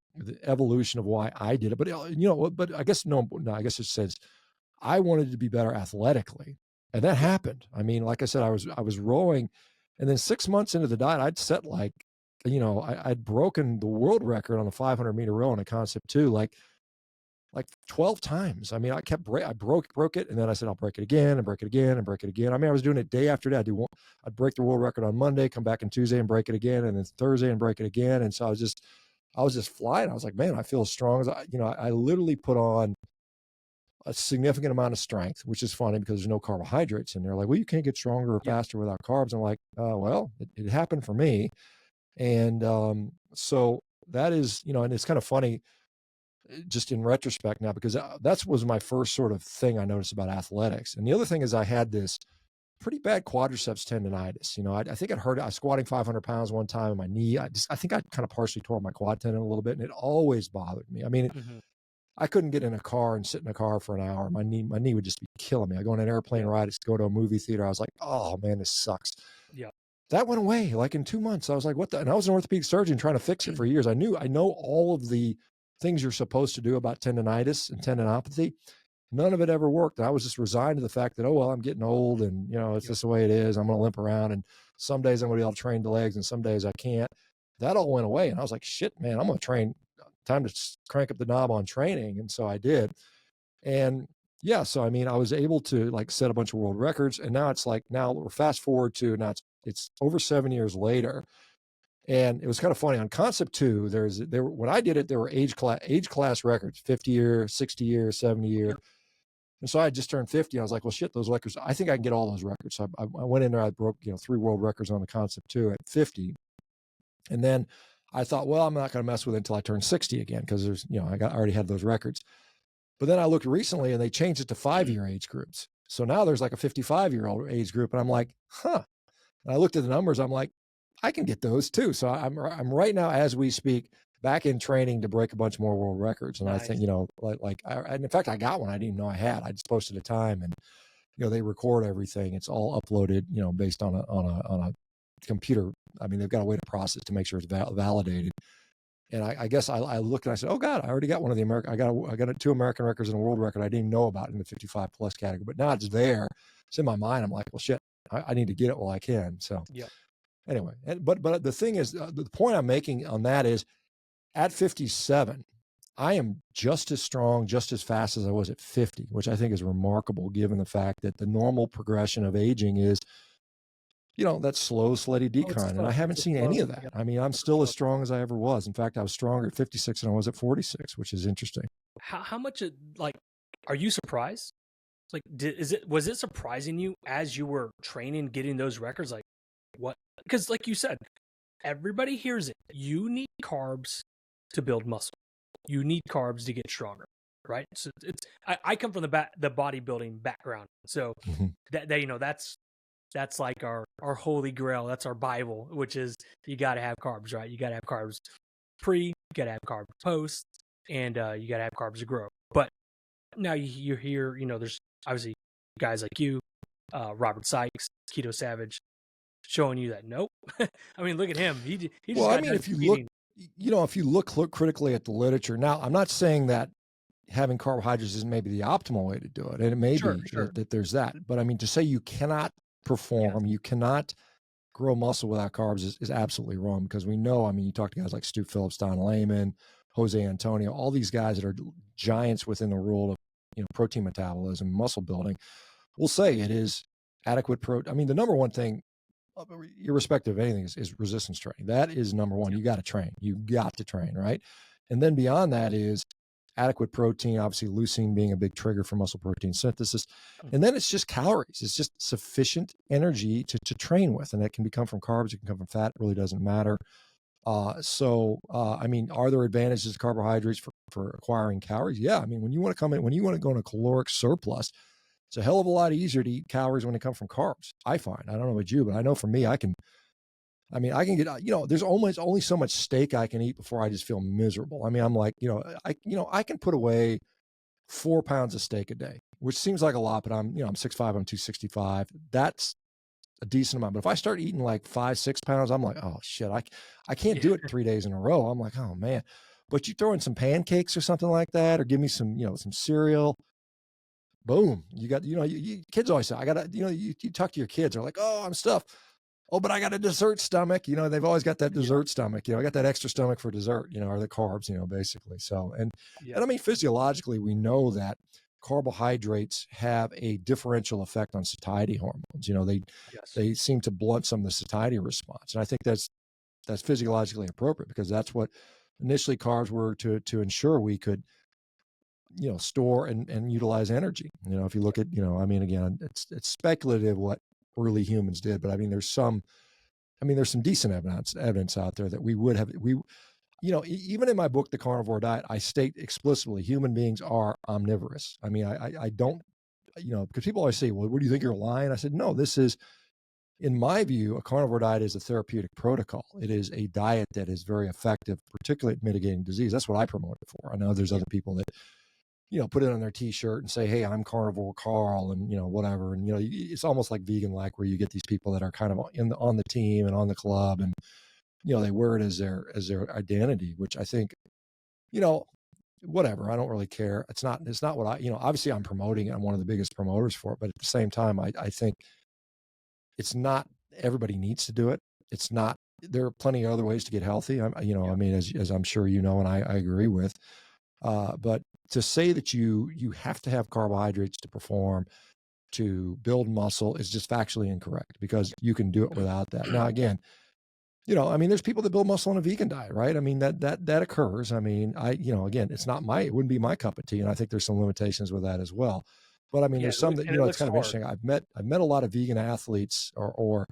evolution of why I did it. But, but I guess, I guess it says I wanted to be better athletically. And that happened. I mean, like I said, I was rowing, and then 6 months into the diet, I'd set I'd broken the world record on a 500-meter row on a Concept 2, like 12 times. I mean, I broke it. And then I said, I'll break it again and break it again and break it again. I mean, I was doing it day after day. I'd break the world record on Monday, come back on Tuesday and break it again. And then Thursday and break it again. And so I was just flying. I was like, man, I feel as strong as I literally put on a significant amount of strength, which is funny because there's no carbohydrates in there. Like, well, you can't get stronger or faster without carbs. I'm like, well, it happened for me. And so that is, and it's kind of funny just in retrospect now, because that was my first sort of thing I noticed about athletics. And the other thing is I had this pretty bad quadriceps tendonitis. I think I was squatting 500 pounds one time, and my knee, I think I kind of partially tore my quad tendon a little bit, and it always bothered me. I mean, I couldn't get in a car and sit in a car for an hour. My knee would just be killing me. I go on an airplane ride, go to a movie theater. I was like, oh man, this sucks. Yeah. That went away like in 2 months. I was like, what the? And I was an orthopedic surgeon trying to fix it for years. I know all of the things you're supposed to do about tendonitis and tendinopathy. None of it ever worked. And I was just resigned to the fact that, oh, well, I'm getting old, and, it's just the way it is. I'm going to limp around, and some days I'm going to be able to train the legs, and some days I can't. That all went away. And I was like, shit, man, I'm going to train. Time to crank up the knob on training. And so I did. And yeah, so I mean, I was able to set a bunch of world records, and now we're fast forward to now it's over 7 years later. And it was kind of funny on Concept 2. When I did it, there were age class records, 50 year, 60 year, 70 year. And so I had just turned 50. I was like, well, shit, those records, I think I can get all those records. So I went in there, I broke, 3 world records on the Concept 2 at 50. And then I thought, well, I'm not going to mess with it until I turn 60 again, because there's, I already had those records. But then I looked recently and they changed it to 5-year age groups. So now there's like a 55-year-old age group. And I'm like, huh. And I looked at the numbers. I'm like, I can get those too. So I'm right now, as we speak, back in training to break a bunch more world records. And Nice. I think, and in fact, I got one I didn't even know I had. I just posted a time, and, they record everything. It's all uploaded, based on a computer. I mean, they've got a way to process to make sure it's validated. And I guess I looked and I said, oh God, I already got one of the American, I got 2 American records and a world record I didn't even know about in the 55 plus category, but now it's there. It's in my mind. I'm like, well, shit, I need to get it while I can. So anyway, but the thing is, the point I'm making on that is, at 57, I am just as strong, just as fast as I was at 50, which I think is remarkable given the fact that the normal progression of aging is, that slow, steady decline. And I haven't seen any of that. I mean, I'm still as strong as I ever was. In fact, I was stronger at 56 than I was at 46, which is interesting. How much, are you surprised? Like, was it surprising you as you were training, getting those records? Like, what? Because like you said, everybody hears it. You need carbs to build muscle. You need carbs to get stronger, right? So I come from the bodybuilding background. So that's like our holy grail. That's our Bible, which is you got to have carbs, right? You got to have carbs pre, you got to have carbs post, and you got to have carbs to grow. But now you hear, there's obviously guys like you, Robert Sykes, Keto Savage, showing you that nope. I mean, look at him. He just well, I mean, if you look critically at the literature, now I'm not saying that having carbohydrates is maybe the optimal way to do it, and it may be that there's that. But I mean, to say you cannot perform, you cannot grow muscle without carbs is absolutely wrong, because we know, I mean, you talk to guys like Stu Phillips, Don Layman, Jose Antonio, all these guys that are giants within the world of protein metabolism, muscle building, will say it is adequate protein. I mean, the number one thing, irrespective of anything, is resistance training. That is number one. You got to train. You got to train, right? And then beyond that is adequate protein, obviously leucine being a big trigger for muscle protein synthesis. And then it's just calories. It's just sufficient energy to train with. And that can come from carbs. It can come from fat. It really doesn't matter. I mean, are there advantages to carbohydrates for acquiring calories? Yeah. I mean, when you want to go in a caloric surplus, it's a hell of a lot easier to eat calories when they come from carbs. I find, I don't know about you, but I know for me, I can get, there's almost only so much steak I can eat before I just feel miserable. I mean, I'm like, I can put away 4 pounds of steak a day, which seems like a lot, but I'm 6'5", I'm 265. That's a decent amount. But if I start eating like 5-6 pounds, I'm like, oh shit, I can't do it 3 days in a row. I'm like, oh man. But you throw in some pancakes or something like that, or give me some, some cereal. Boom. You got, kids always say, I got to, you talk to your kids, they're like, oh, I'm stuffed. Oh, but I got a dessert stomach. They've always got that dessert stomach. I got that extra stomach for dessert, or the carbs, basically. So, and I mean, physiologically, we know that carbohydrates have a differential effect on satiety hormones. They seem to blunt some of the satiety response. And I think that's physiologically appropriate, because that's what initially carbs were to ensure we could, store and utilize energy. If you look at, I mean, again, it's speculative what early humans did, but I mean, there's some decent evidence out there that we would have, even in my book, The Carnivore Diet, I state explicitly human beings are omnivorous. I mean, I don't, because people always say, well, what do you think, you're lying? I said, no, this is, in my view, a carnivore diet is a therapeutic protocol. It is a diet that is very effective, particularly at mitigating disease. That's what I promote it for. I know there's other people that, put it on their t-shirt and say, hey, I'm Carnivore Carl, and, whatever. And, it's almost like vegan-like, where you get these people that are kind of on the team and on the club, and, they wear it as their identity, which I think, whatever, I don't really care. It's not what I, obviously I'm promoting it. I'm one of the biggest promoters for it, but at the same time, I think it's not, everybody needs to do it. It's not, there are plenty of other ways to get healthy. I mean, as I'm sure and I agree with, but to say that you have to have carbohydrates to perform, to build muscle, is just factually incorrect, because you can do it without that. Now, again, I mean, there's people that build muscle on a vegan diet, right? I mean, that occurs. I mean, again, it wouldn't be my cup of tea. And I think there's some limitations with that as well. But I mean, Yeah, there's some that, and it it's looks kind of hard. interesting. I've met a lot of vegan athletes or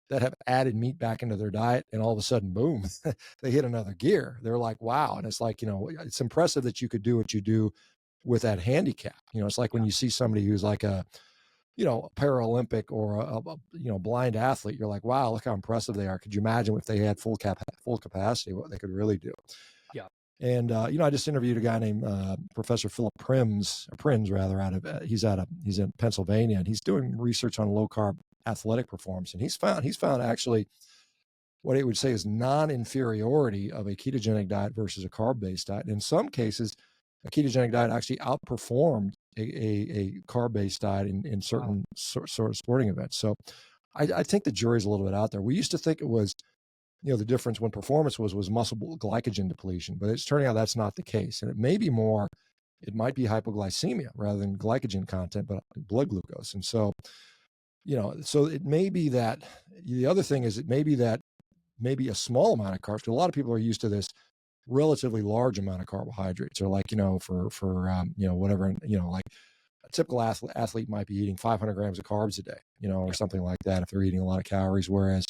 that have added meat back into their diet, and all of a sudden, boom, they hit another gear. They're like, wow. And it's like, it's impressive that you could do what you do with that handicap. It's like when you see somebody who's like a Paralympic or blind athlete, you're like, wow, look how impressive they are. Could you imagine if they had full capacity, what they could really do? Yeah. And I just interviewed a guy named Professor Philip Prinz rather, he's in Pennsylvania, and he's doing research on low carb athletic performance, and he's found actually what he would say is non-inferiority of a ketogenic diet versus a carb-based diet. And in some cases, a ketogenic diet actually outperformed a carb-based diet in certain sort of sporting events. So I think the jury's a little bit out there. We used to think it was, the difference when performance was muscle glycogen depletion, but it's turning out that's not the case. And it may be more, it might be hypoglycemia rather than glycogen content, but blood glucose. And so, so it may be that the other thing is it may be that maybe a small amount of carbs, because a lot of people are used to this relatively large amount of carbohydrates, or like, for whatever, like a typical athlete might be eating 500 grams of carbs a day, or something like that if they're eating a lot of calories. Whereas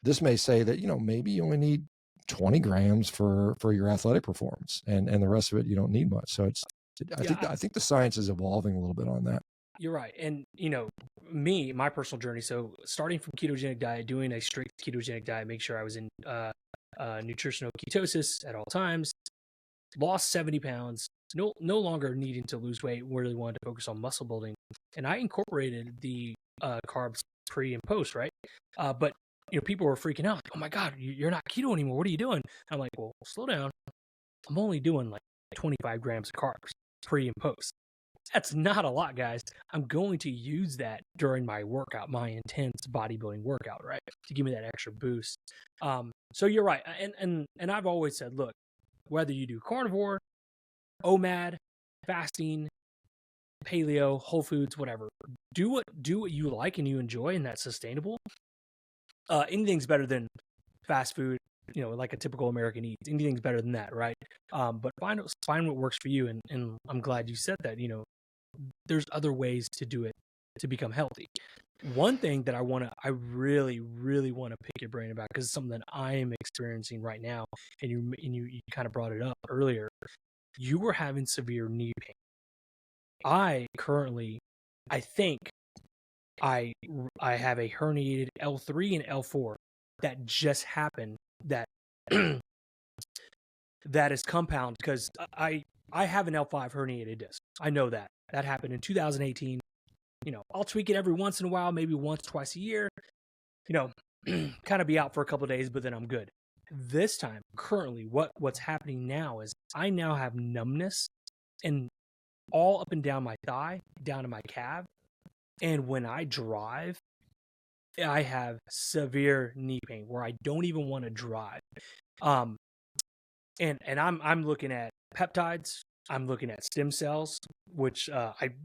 this may say that, maybe you only need 20 grams for your athletic performance, and the rest of it, you don't need much. So I think the science is evolving a little bit on that. You're right. And, my personal journey. So starting from ketogenic diet, doing a strict ketogenic diet, make sure I was in nutritional ketosis at all times, lost 70 pounds, no longer needing to lose weight, really wanted to focus on muscle building. And I incorporated the carbs pre and post, right? But, people were freaking out. Like, oh my God, you're not keto anymore. What are you doing? I'm like, well, slow down. I'm only doing like 25 grams of carbs pre and post. That's not a lot, guys. I'm going to use that during my workout, my intense bodybuilding workout, right? To give me that extra boost. So you're right. And I've always said, look, whether you do carnivore, OMAD, fasting, paleo, whole foods, whatever, do what you like and you enjoy, and that's sustainable. Anything's better than fast food, like a typical American eats. Anything's better than that, right? But find what works for you. And I'm glad you said that, there's other ways to do it to become healthy. One thing that I really, really want to pick your brain about, because it's something that I am experiencing right now, and you kind of brought it up earlier. You were having severe knee pain. I think I have a herniated L3 and L4 that just happened. That that is compound because I have an L5 herniated disc. I know that happened in 2018. I'll tweak it every once in a while, maybe once, twice a year. Kind of be out for a couple of days, but then I'm good. This time, currently, what's happening now is I now have numbness and all up and down my thigh, down to my calf. And when I drive, I have severe knee pain where I don't even want to drive. And I'm looking at peptides. I'm looking at stem cells, which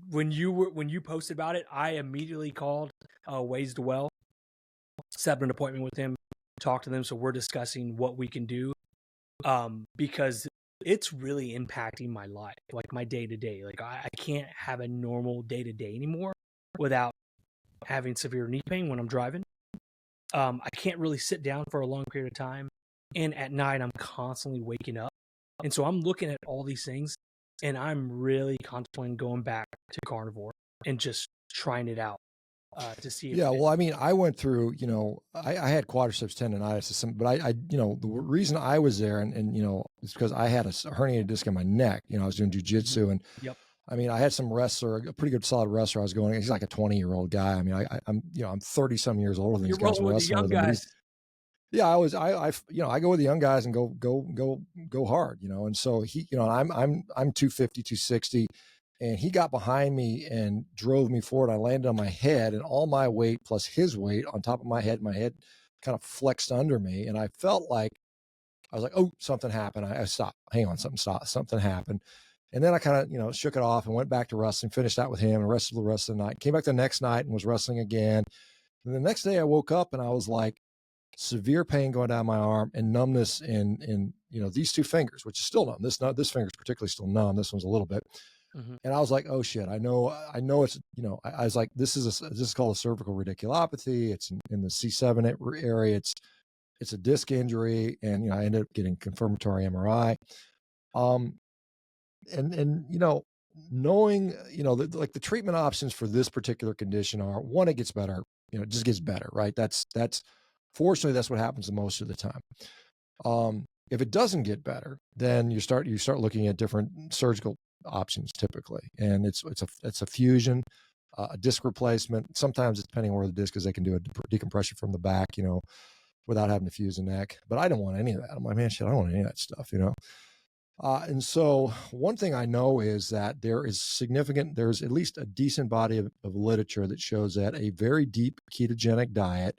when you posted about it, I immediately called Ways to Well, set an appointment with him, talked to them. So we're discussing what we can do, because it's really impacting my life, like my day to day. Like I can't have a normal day to day anymore without having severe knee pain when I'm driving. I can't really sit down for a long period of time, and at night I'm constantly waking up. And so I'm looking at all these things, and I'm really contemplating going back to carnivore and just trying it out to see if Well, I mean, I went through, I had quadriceps tendonitis, but I the reason I was there and is because I had a herniated disc in my neck. I was doing jujitsu, and I mean, I had some wrestler, a pretty good solid wrestler I was going. He's like a 20-year-old guy. I mean, I'm 30 some years older than these guys. You're rolling with the young guys. Yeah, I go with the young guys and go hard, and so he, I'm 250, 260, and he got behind me and drove me forward. I landed on my head, and all my weight plus his weight on top of my head kind of flexed under me. And I felt like, I was like, oh, something happened. I stopped. Hang on, something happened. And then I kind of, shook it off and went back to wrestling, finished out with him and wrestled the rest of the night. Came back the next night and was wrestling again. And the next day I woke up and I was like, severe pain going down my arm and numbness in these two fingers, which is still numb. This finger is particularly still numb. This one's a little bit. And I was like, oh shit, I know it's, I was like, this is called a cervical radiculopathy. It's in the C7 area. It's a disc injury. And, I ended up getting confirmatory MRI. And knowing, like the treatment options for this particular condition are, one, it gets better, it just gets better, right? That's fortunately, that's what happens the most of the time. If it doesn't get better, then you start looking at different surgical options typically. And it's a fusion, a disc replacement. Sometimes it's depending on where the disc is, they can do a decompression from the back, without having to fuse the neck. But I don't want any of that. I'm like, man, shit, I don't want any of that stuff, And so one thing I know is that there's at least a decent body of literature that shows that a very deep ketogenic diet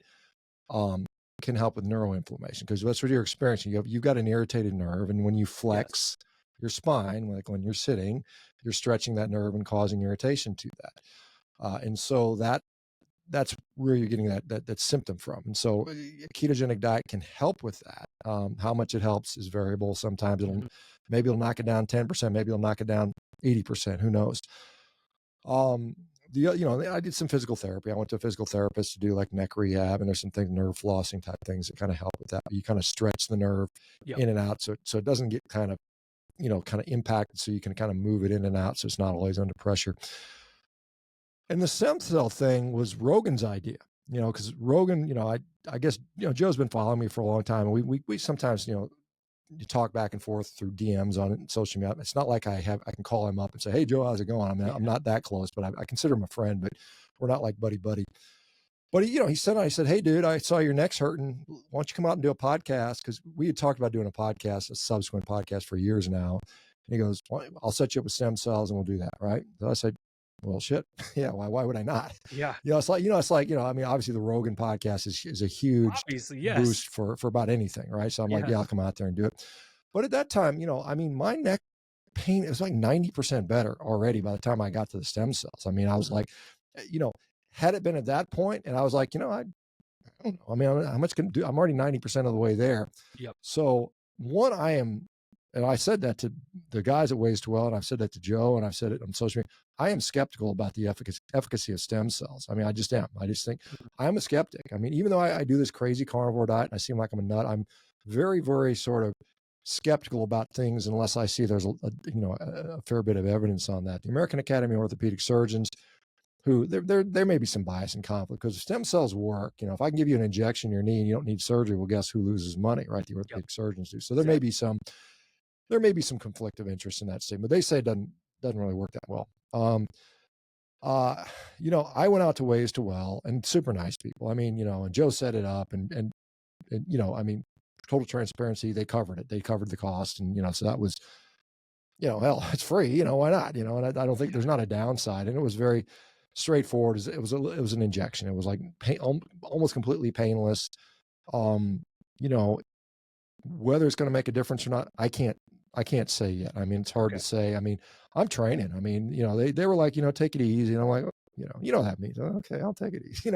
can help with neuroinflammation, because that's what you're experiencing. You've got an irritated nerve, and when you flex your spine, like when you're sitting, you're stretching that nerve and causing irritation to that. And so that's where you're getting that symptom from. And so a ketogenic diet can help with that. How much it helps is variable. Sometimes maybe it'll knock it down 10%, maybe it'll knock it down 80%, who knows? I did some physical therapy. I went to a physical therapist to do like neck rehab, and there's some things, nerve flossing type things that kind of help with that. You kind of stretch the nerve in and out, so it doesn't get kind of impacted, so you can kind of move it in and out, so it's not always under pressure. And the stem cell thing was Rogan's idea, because Rogan, I guess, Joe's been following me for a long time, and we sometimes, you talk back and forth through DMs on social media. It's not like I can call him up and say, hey, Joe, how's it going? I'm not that close, but I consider him a friend, but we're not like buddy. But he said, I said, hey dude, I saw your neck's hurting. Why don't you come out and do a podcast? Cause we had talked about doing a subsequent podcast for years now. And he goes, well, I'll set you up with stem cells and we'll do that. Right. So I said, well, shit. Yeah. Why would I not? Yeah. It's like, I mean, obviously the Rogan podcast is a huge boost for about anything. Right. So I'm like, yeah, I'll come out there and do it. But at that time, I mean, my neck pain, it was like 90% better already by the time I got to the stem cells. I mean, I was like, had it been at that point, and I was like, I don't know. I mean, how much can do? I'm already 90% of the way there. Yep. So and I said that to the guys at Ways to Well, and I've said that to Joe, and I've said it on social media. I am skeptical about the efficacy of stem cells. I mean, I just am. I just think I'm a skeptic. I mean, even though I do this crazy carnivore diet and I seem like I'm a nut, I'm very, very sort of skeptical about things unless I see there's a fair bit of evidence on that. The American Academy of Orthopedic Surgeons, who there may be some bias and conflict, because stem cells work. If I can give you an injection in your knee and you don't need surgery, well, guess who loses money, right? The orthopedic surgeons do. So there may be some conflict of interest in that statement. They say it doesn't really work that well. I went out to Ways to Well, and super nice people. I mean, and Joe set it up, and I mean, total transparency, they covered it. They covered the cost, and so that was, hell, it's free. Why not? And I don't think there's not a downside. And it was very straightforward. It was an injection. It was like almost completely painless. Whether it's going to make a difference or not, I can't say yet. I mean, it's hard to say. I mean, I'm training. I mean, they were like, take it easy. And I'm like, that means, okay, I'll take it easy.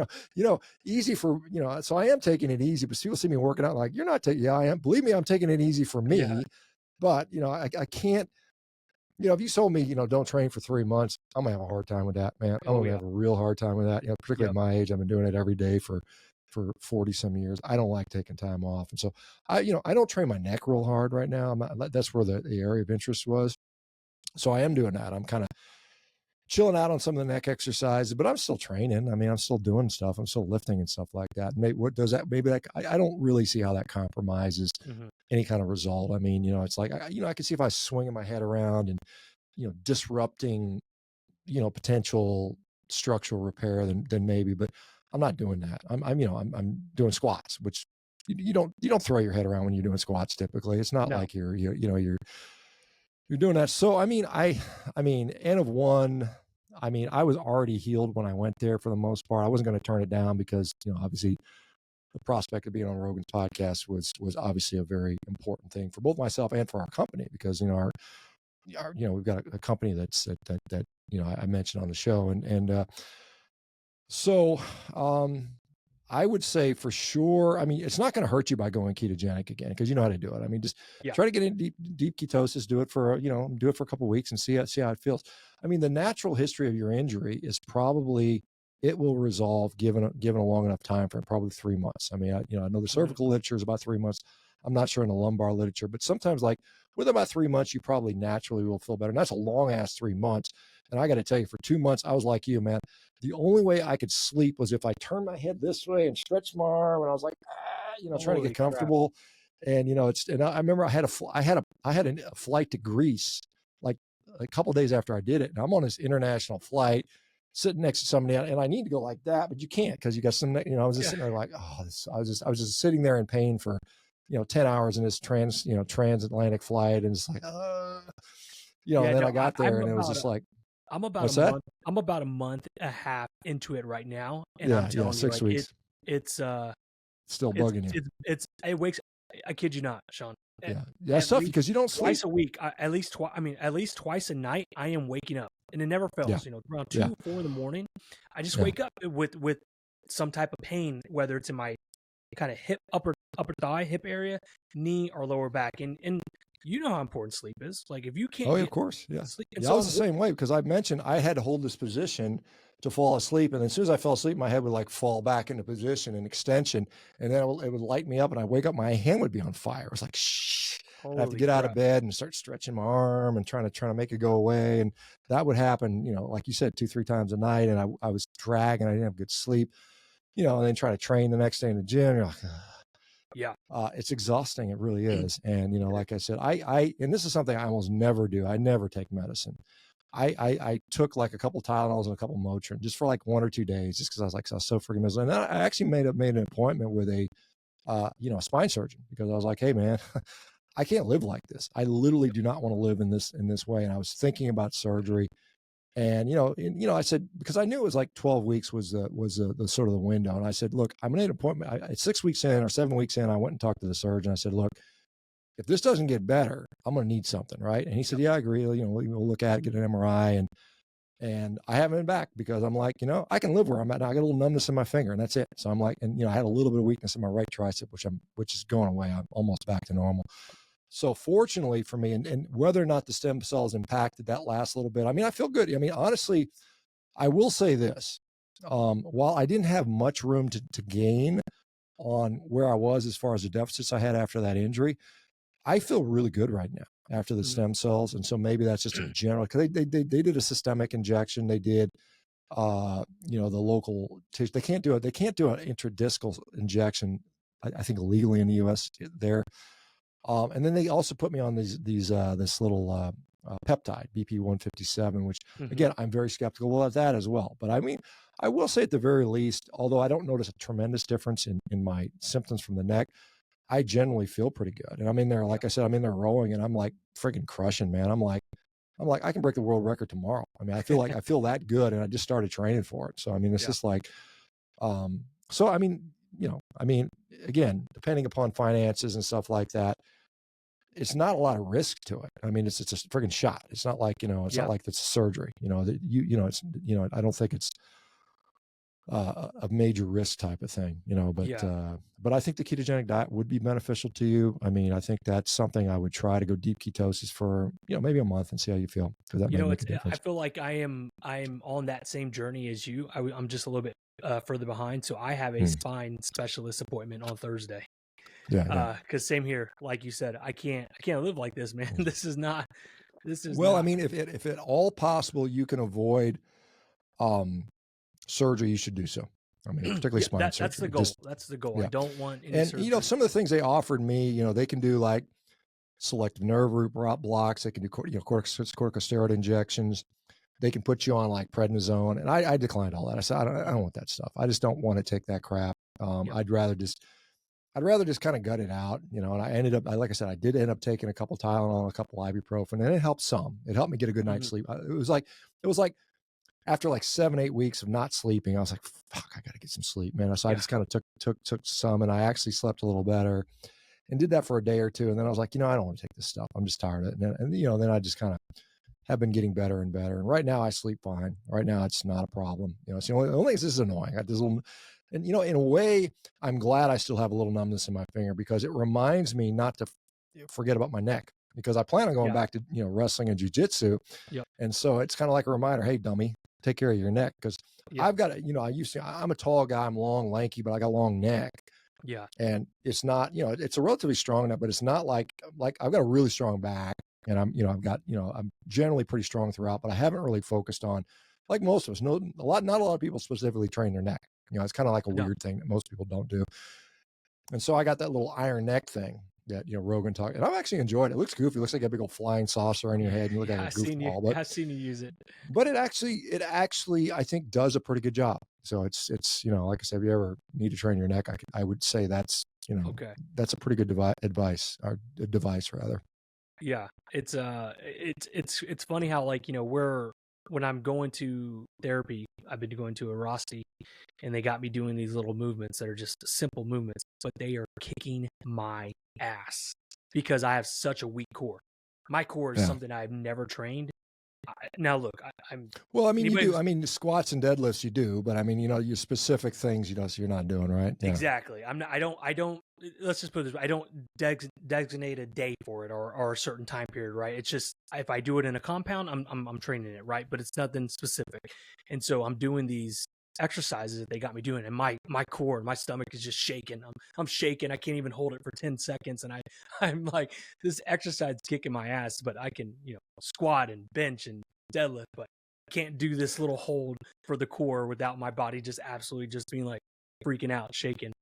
Easy for, so I am taking it easy, but people see me working out like, you're not taking, yeah, I am. Believe me, I'm taking it easy for me. Yeah. But, I can't, if you told me, don't train for 3 months, I'm gonna have a hard time with that, man. I'm gonna have a real hard time with that. Particularly at my age, I've been doing it every day for 40 some years. I don't like taking time off. And so I don't train my neck real hard right now. That's where the area of interest was. So I am doing that. I'm kind of chilling out on some of the neck exercises, but I'm still training. I mean, I'm still doing stuff. I'm still lifting and stuff like that. I don't really see how that compromises any kind of result. I mean, it's like, I can see if I was swinging my head around and, disrupting, potential structural repair, then maybe, but I'm not doing that. I'm doing squats, which you don't throw your head around when you're doing squats. Typically, it's not like you're doing that. So, I mean, N of 1, I mean, I was already healed when I went there for the most part. I wasn't going to turn it down because, obviously the prospect of being on Rogan's podcast was obviously a very important thing for both myself and for our company, because, we've got a company that I mentioned on the show. So, I would say for sure. I mean, it's not going to hurt you by going ketogenic again because you know how to do it. I mean, just Yeah. try to get in deep ketosis. Do it for a couple of weeks and see how it feels. I mean, the natural history of your injury is probably it will resolve given a long enough time frame, probably 3 months. I mean, I know the cervical literature is about 3 months. I'm not sure in the lumbar literature, but sometimes like with about 3 months, you probably naturally will feel better. And that's a long ass 3 months. And I got to tell you, for 2 months, I was like you, man. The only way I could sleep was if I turned my head this way and stretched my arm, and I was like, trying to get comfortable. Crap. And I remember I had a flight to Greece like a couple of days after I did it, and I'm on this international flight, sitting next to somebody, and I need to go like that, but you can't because you got some. I was just sitting there like, I was just sitting there in pain for 10 hours in this transatlantic flight, and it's like, then I got there, and it was just like. I'm about a month and a half into it right now, and I'm telling you, 6 weeks. It's still bugging you. It wakes. I kid you not, Shawn. Yeah, that's tough because you don't sleep twice a week. At least twice a night. I am waking up, and it never fails. Yeah. Around 2, 4 in the morning, I just wake up with some type of pain, whether it's in my kind of hip, upper thigh, hip area, knee, or lower back, and you know how important sleep is. Like if you can't. Oh, yeah, of course. Yeah. Sleep, I was the same way because I mentioned I had to hold this position to fall asleep. And as soon as I fell asleep, my head would like fall back into position and extension. And then it would light me up and I wake up, my hand would be on fire. It was like, shh. I have to get out of bed and start stretching my arm and trying to make it go away. And that would happen, like you said, 2-3 times a night. And I was dragging, I didn't have good sleep, and then try to train the next day in the gym. You're like, yeah, it's exhausting. It really is. And, like I said, and this is something I almost never do. I never take medicine. I took like a couple Tylenols and a couple Motrin just for like 1 or 2 days, just because I was so freaking miserable. And then I actually made an appointment with a spine surgeon because I was like, hey man, I can't live like this. I literally do not want to live in this way. And I was thinking about surgery. And, I said, because I knew it was like 12 weeks was the sort of the window. And I said, look, I'm going to need an appointment. At 6 weeks in or 7 weeks in, I went and talked to the surgeon. I said, look, if this doesn't get better, I'm going to need something. Right. And he said, yeah, I agree. We'll look at it, get an MRI. And I haven't been back because I'm like, I can live where I'm at now. I got a little numbness in my finger and that's it. So I'm like, and, I had a little bit of weakness in my right tricep, which is going away. I'm almost back to normal. So fortunately for me, and whether or not the stem cells impacted that last little bit, I mean, I feel good. I mean, honestly, I will say this, while I didn't have much room to gain on where I was as far as the deficits I had after that injury, I feel really good right now after the stem cells. And so maybe that's just a general, because they did a systemic injection. They did, the local tissue. They can't do an intradiscal injection, I think legally in the US there. And then they also put me on this little peptide, BP157, which again, I'm very skeptical of that as well. But I mean, I will say at the very least, although I don't notice a tremendous difference in my symptoms from the neck, I generally feel pretty good. And I'm in there, like I said, I'm in there rowing and I'm like freaking crushing, man. I'm like, I can break the world record tomorrow. I mean, I feel that good. And I just started training for it. So, I mean, it's just like, so, I mean, again, depending upon finances and stuff like that, it's not a lot of risk to it. I mean, it's a friggin' shot. It's not like, it's not like it's surgery, it's, I don't think it's a major risk type of thing, but I think the ketogenic diet would be beneficial to you. I mean, I think that's something I would try to go deep ketosis for, maybe a month and see how you feel. Because that might make a difference. I feel like I'm on that same journey as you. I'm just a little bit further behind. So I have a spine specialist appointment on Thursday. Yeah. Cause same here. Like you said, I can't live like this, man. This is well, I mean, if at all possible, you can avoid, surgery, you should do so. I mean, particularly spine surgery. That's the goal. That's the goal. Yeah. I don't want any surgery. Some of the things they offered me, they can do like selective nerve root blocks. They can do, corticosteroid injections. They can put you on like prednisone. And I declined all that. I said, I don't want that stuff. I just don't want to take that crap. I'd rather just kind of gut it out, and I ended up, like I said, I did end up taking a couple Tylenol and a couple ibuprofen, and it helped some. It helped me get a good night's sleep. It was like after like 7-8 weeks of not sleeping, I was like, fuck, I got to get some sleep, man. So I just kind of took some, and I actually slept a little better and did that for a day or two. And then I was like, I don't want to take this stuff. I'm just tired of it. And then I just kind of have been getting better and better. And right now I sleep fine. Right now it's not a problem. It's the only thing. This is annoying. I got this little, and in a way, I'm glad I still have a little numbness in my finger because it reminds me not to forget about my neck, because I plan on going back to wrestling and jujitsu. Yep. And so it's kind of like a reminder, hey, dummy, take care of your neck, because I've got I'm a tall guy, I'm long, lanky, but I got a long neck. Yeah. And it's not, it's a relatively strong neck, but it's not like I've got a really strong back, and I'm generally pretty strong throughout, but I haven't really focused on, like most of us, not a lot of people specifically train their neck. It's kind of like a weird thing that most people don't do. And so I got that little iron neck thing that, Rogan talked, and I've actually enjoyed it. It looks goofy. It looks like a big old flying saucer on your head. And you look like a goofball, but I've seen you use it. But it actually, I think, does a pretty good job. So it's like I said, if you ever need to train your neck, I would say that's, that's a pretty good device rather. Yeah. It's funny how, like, when I'm going to therapy, I've been going to Erosti, and they got me doing these little movements that are just simple movements, but they are kicking my ass because I have such a weak core. My core is something I've never trained. Now, look, I'm. Well, I mean, you do. I mean, squats and deadlifts you do, but I mean, your specific things, so you're not doing, right? Yeah. Exactly. I'm not. I don't. Let's just put it this way. I don't designate a day for it or a certain time period, right? It's just, if I do it in a compound, I'm training it, right? But it's nothing specific, and so I'm doing these exercises that they got me doing, and my core, my stomach is just shaking. I'm shaking. I can't even hold it for 10 seconds, and I'm like, this exercise is kicking my ass, but I can squat and bench and deadlift, but I can't do this little hold for the core without my body just absolutely just being like freaking out, shaking.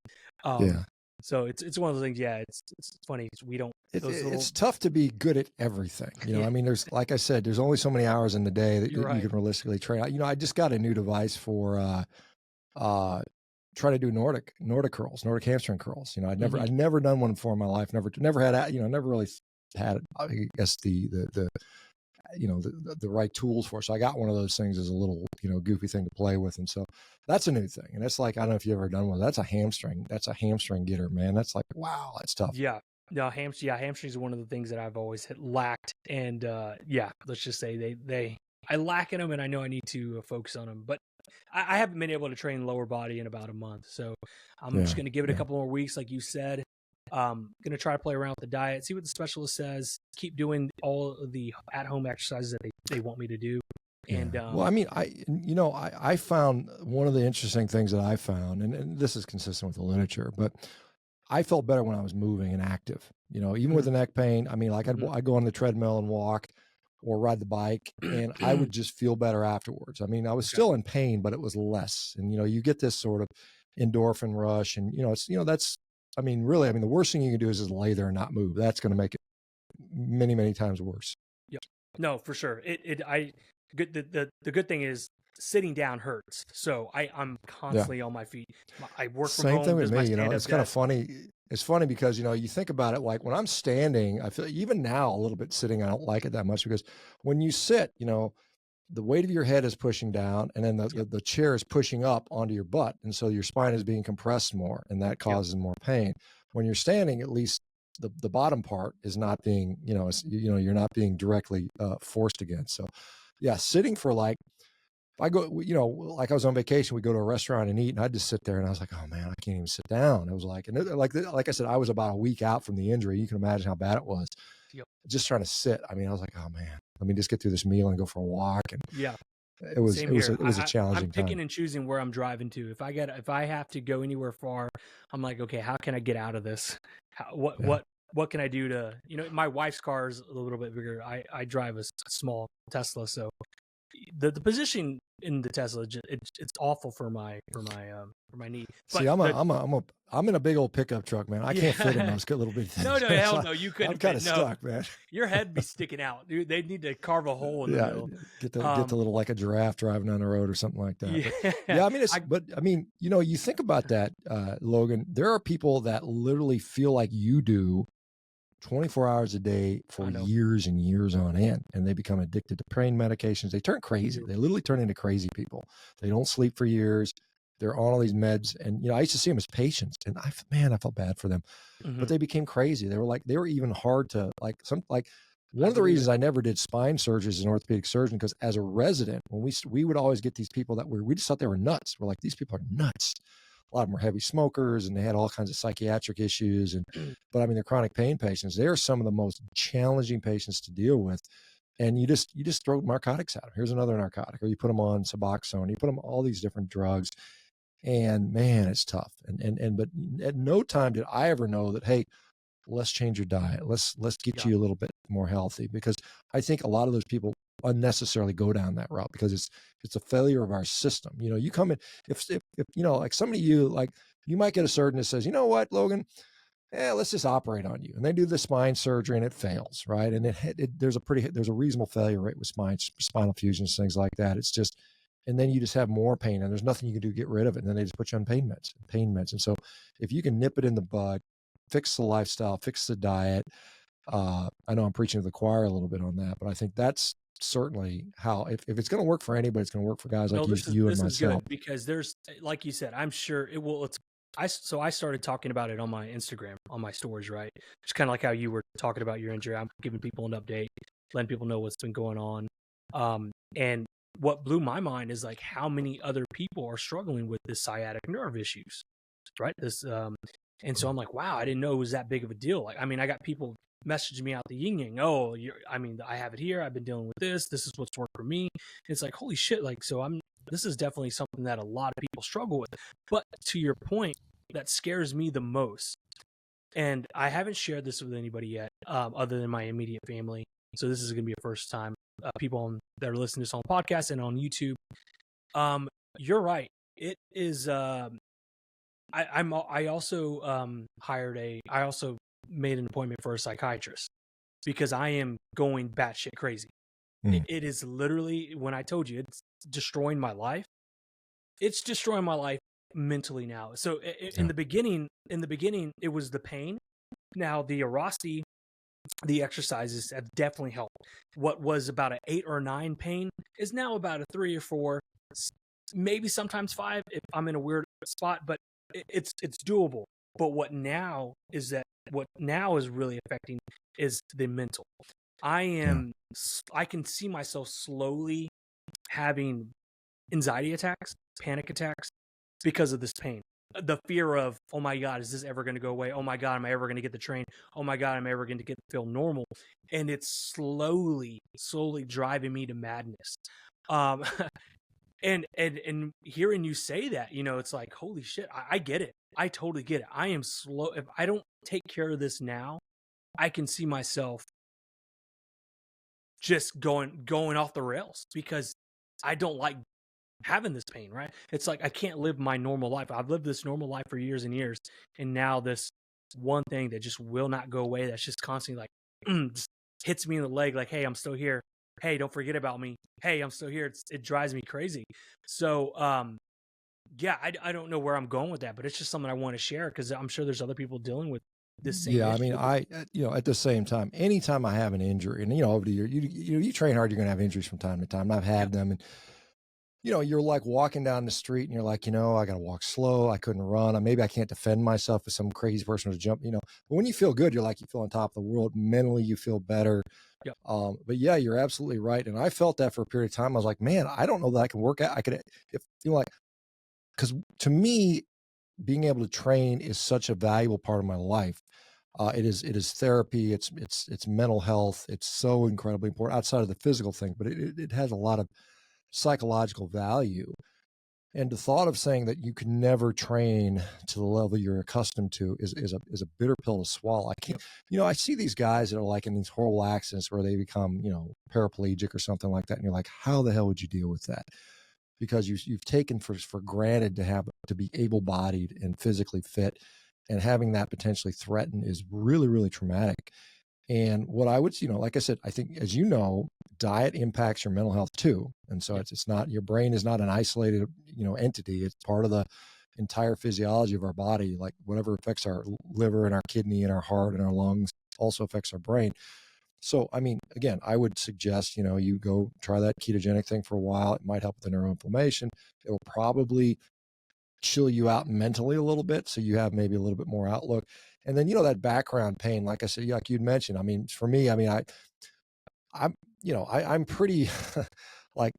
So it's one of those things. Yeah, it's funny. We don't. It's tough to be good at everything. I mean, there's, like I said, there's only so many hours in the day that you can realistically train. I just got a new device for try to do Nordic curls, Nordic hamstring curls. I'd never done one before in my life. Never had, never really had, I guess, the right tools for it. So I got one of those things as a little, goofy thing to play with. And so that's a new thing. And that's like, I don't know if you've ever done one. That's a hamstring getter, man. That's like, wow, that's tough. Yeah. No, hamstrings are one of the things that I've always lacked. And let's just say I lack in them, and I know I need to focus on them. But I haven't been able to train lower body in about a month. So I'm just going to give it a couple more weeks, like you said. Going to try to play around with the diet, see what the specialist says, keep doing all of the at-home exercises that they want me to do. And well, I mean, I found one of the interesting things that I found, and this is consistent with the literature, but I felt better when I was moving and active, even with the neck pain. I mean, like I'd go on the treadmill and walk or ride the bike, and I would just feel better afterwards. I mean, I was still in pain, but it was less. And, you get this sort of endorphin rush, and, that's, I mean, really, the worst thing you can do is just lay there and not move. That's going to make it many, many times worse. Yep. No, for sure. The good thing is sitting down hurts. So I'm constantly on my feet. I work from home. Same thing with me, it's kind of funny. It's funny because, you think about it, like when I'm standing, I feel even now a little bit sitting, I don't like it that much, because when you sit, the weight of your head is pushing down, and then the chair is pushing up onto your butt. And so your spine is being compressed more, and that causes more pain. When you're standing, at least the bottom part is not being, you're not being directly forced against. So yeah, sitting for like, if I go, like I was on vacation, we go to a restaurant and eat, and I'd just sit there, and I was like, oh man, I can't even sit down. It was like, and like I said, I was about a week out from the injury. You can imagine how bad it was. Yep. Just trying to sit. I mean, I was like, oh man, let me just get through this meal and go for a walk. And it was a challenging I'm picking and choosing where I'm driving to. If I have to go anywhere far, I'm like, okay, how can I get out of this? What can I do to, my wife's car is a little bit bigger. I drive a small Tesla, so the position in the Tesla, it's awful for my knee. But see, I'm in a big old pickup truck, man. I can't fit in those little bit things. No, hell no, you couldn't. I'm kind of stuck, man. Your head be sticking out, dude. They need to carve a hole in the middle. Get the little, like a giraffe driving down the road or something like that. You think about that, Logan. There are people that literally feel like you do 24 hours a day for years and years on end, and they become addicted to pain medications. They turn crazy. They literally turn into crazy people. They don't sleep for years. They're on all these meds. And, I used to see them as patients, and I felt bad for them, but they became crazy. They were even hard to One I of the believe it. reasons I never did spine surgery as an orthopedic surgeon, because as a resident, when we would always get these people that we just thought they were nuts. We're like, these people are nuts. A lot of them were heavy smokers and they had all kinds of psychiatric issues. But I mean, they're chronic pain patients. They are some of the most challenging patients to deal with. And you just throw narcotics at them. Here's another narcotic, or you put them on Suboxone, you put them on all these different drugs. And man, it's tough. But at no time did I ever know that, hey, let's change your diet. Let's get you a little bit more healthy, because I think a lot of those people unnecessarily go down that route because it's a failure of our system. You come in, if like somebody you might get a surgeon that says, you know what, Logan, let's just operate on you. And they do the spine surgery and it fails, right? And there's a reasonable failure rate with spinal fusions, things like that. It's just, and then you just have more pain and there's nothing you can do to get rid of it. And then they just put you on pain meds. And so if you can nip it in the bud, fix the lifestyle, fix the diet. I know I'm preaching to the choir a little bit on that, but I think that's certainly how, if it's going to work for anybody, it's going to work for guys like you and myself. This is good because there's, like you said, I'm sure it will. I started talking about it on my Instagram, on my stories, right? Just kind of like how you were talking about your injury. I'm giving people an update, letting people know what's been going on. And what blew my mind is like how many other people are struggling with this sciatic nerve issues, right? And so I'm like, wow, I didn't know it was that big of a deal. Like, I mean, I got people messaging me out the yin yang. Oh, I have it here. I've been dealing with this. This is what's worked for me. It's like, holy shit. Like, so this is definitely something that a lot of people struggle with. But to your point, that scares me the most. And I haven't shared this with anybody yet, other than my immediate family. So this is going to be a first time. People that are listening to this on podcast and on YouTube. You're right. It is, I also made an appointment for a psychiatrist because I am going batshit crazy. It is literally, when I told you it's destroying my life, it's destroying my life mentally now. So in the beginning, it was the pain. Now the Erasti, the exercises have definitely helped. What was about an 8 or 9 pain is now about a 3 or 4, maybe sometimes 5 if I'm in a weird spot, but it's doable. But what now is really affecting is the mental. I can see myself slowly having anxiety attacks, panic attacks because of this pain. The fear of, oh my God, is this ever going to go away? Oh my God, am I ever going to get the train? Oh my God, am I ever going to feel normal? And it's slowly driving me to madness. And hearing you say that, it's like, holy shit, I get it. I totally get it. I am slow. If I don't take care of this now, I can see myself just going off the rails because I don't like having this pain, right? It's like, I can't live my normal life. I've lived this normal life for years and years. And now this one thing that just will not go away, that's just constantly like, just hits me in the leg. Like, hey, I'm still here. Hey, don't forget about me. Hey, I'm still here. It drives me crazy. So, yeah, I don't know where I'm going with that, but it's just something I want to share because I'm sure there's other people dealing with this same issue. I mean, at the same time, anytime I have an injury, and over the year, you train hard, you're going to have injuries from time to time. I've had them, and you're like walking down the street, and you're like, I got to walk slow. I couldn't run. Maybe I can't defend myself if some crazy person was to jump. But when you feel good, you're like, you feel on top of the world. Mentally, you feel better. Yep. But yeah, you're absolutely right, and I felt that for a period of time. I was like, man, I don't know that I can work out. I could, if because to me, being able to train is such a valuable part of my life. It is therapy. It's mental health. It's so incredibly important outside of the physical thing, but it has a lot of psychological value. And the thought of saying that you can never train to the level you're accustomed to is a bitter pill to swallow. I can't, I see these guys that are like in these horrible accidents where they become, paraplegic or something like that. And you're like, how the hell would you deal with that? Because you've taken for granted to be able-bodied and physically fit, and having that potentially threatened is really, really traumatic. And what I would, like I said, I think, as diet impacts your mental health too. And so it's not, your brain is not an isolated, entity. It's part of the entire physiology of our body. Like whatever affects our liver and our kidney and our heart and our lungs also affects our brain. So, I mean, again, I would suggest, you go try that ketogenic thing for a while. It might help with the neuroinflammation. It'll probably chill you out mentally a little bit, so you have maybe a little bit more outlook. And then, that background pain, like I said, like you'd mentioned, I mean, for me, I'm pretty like,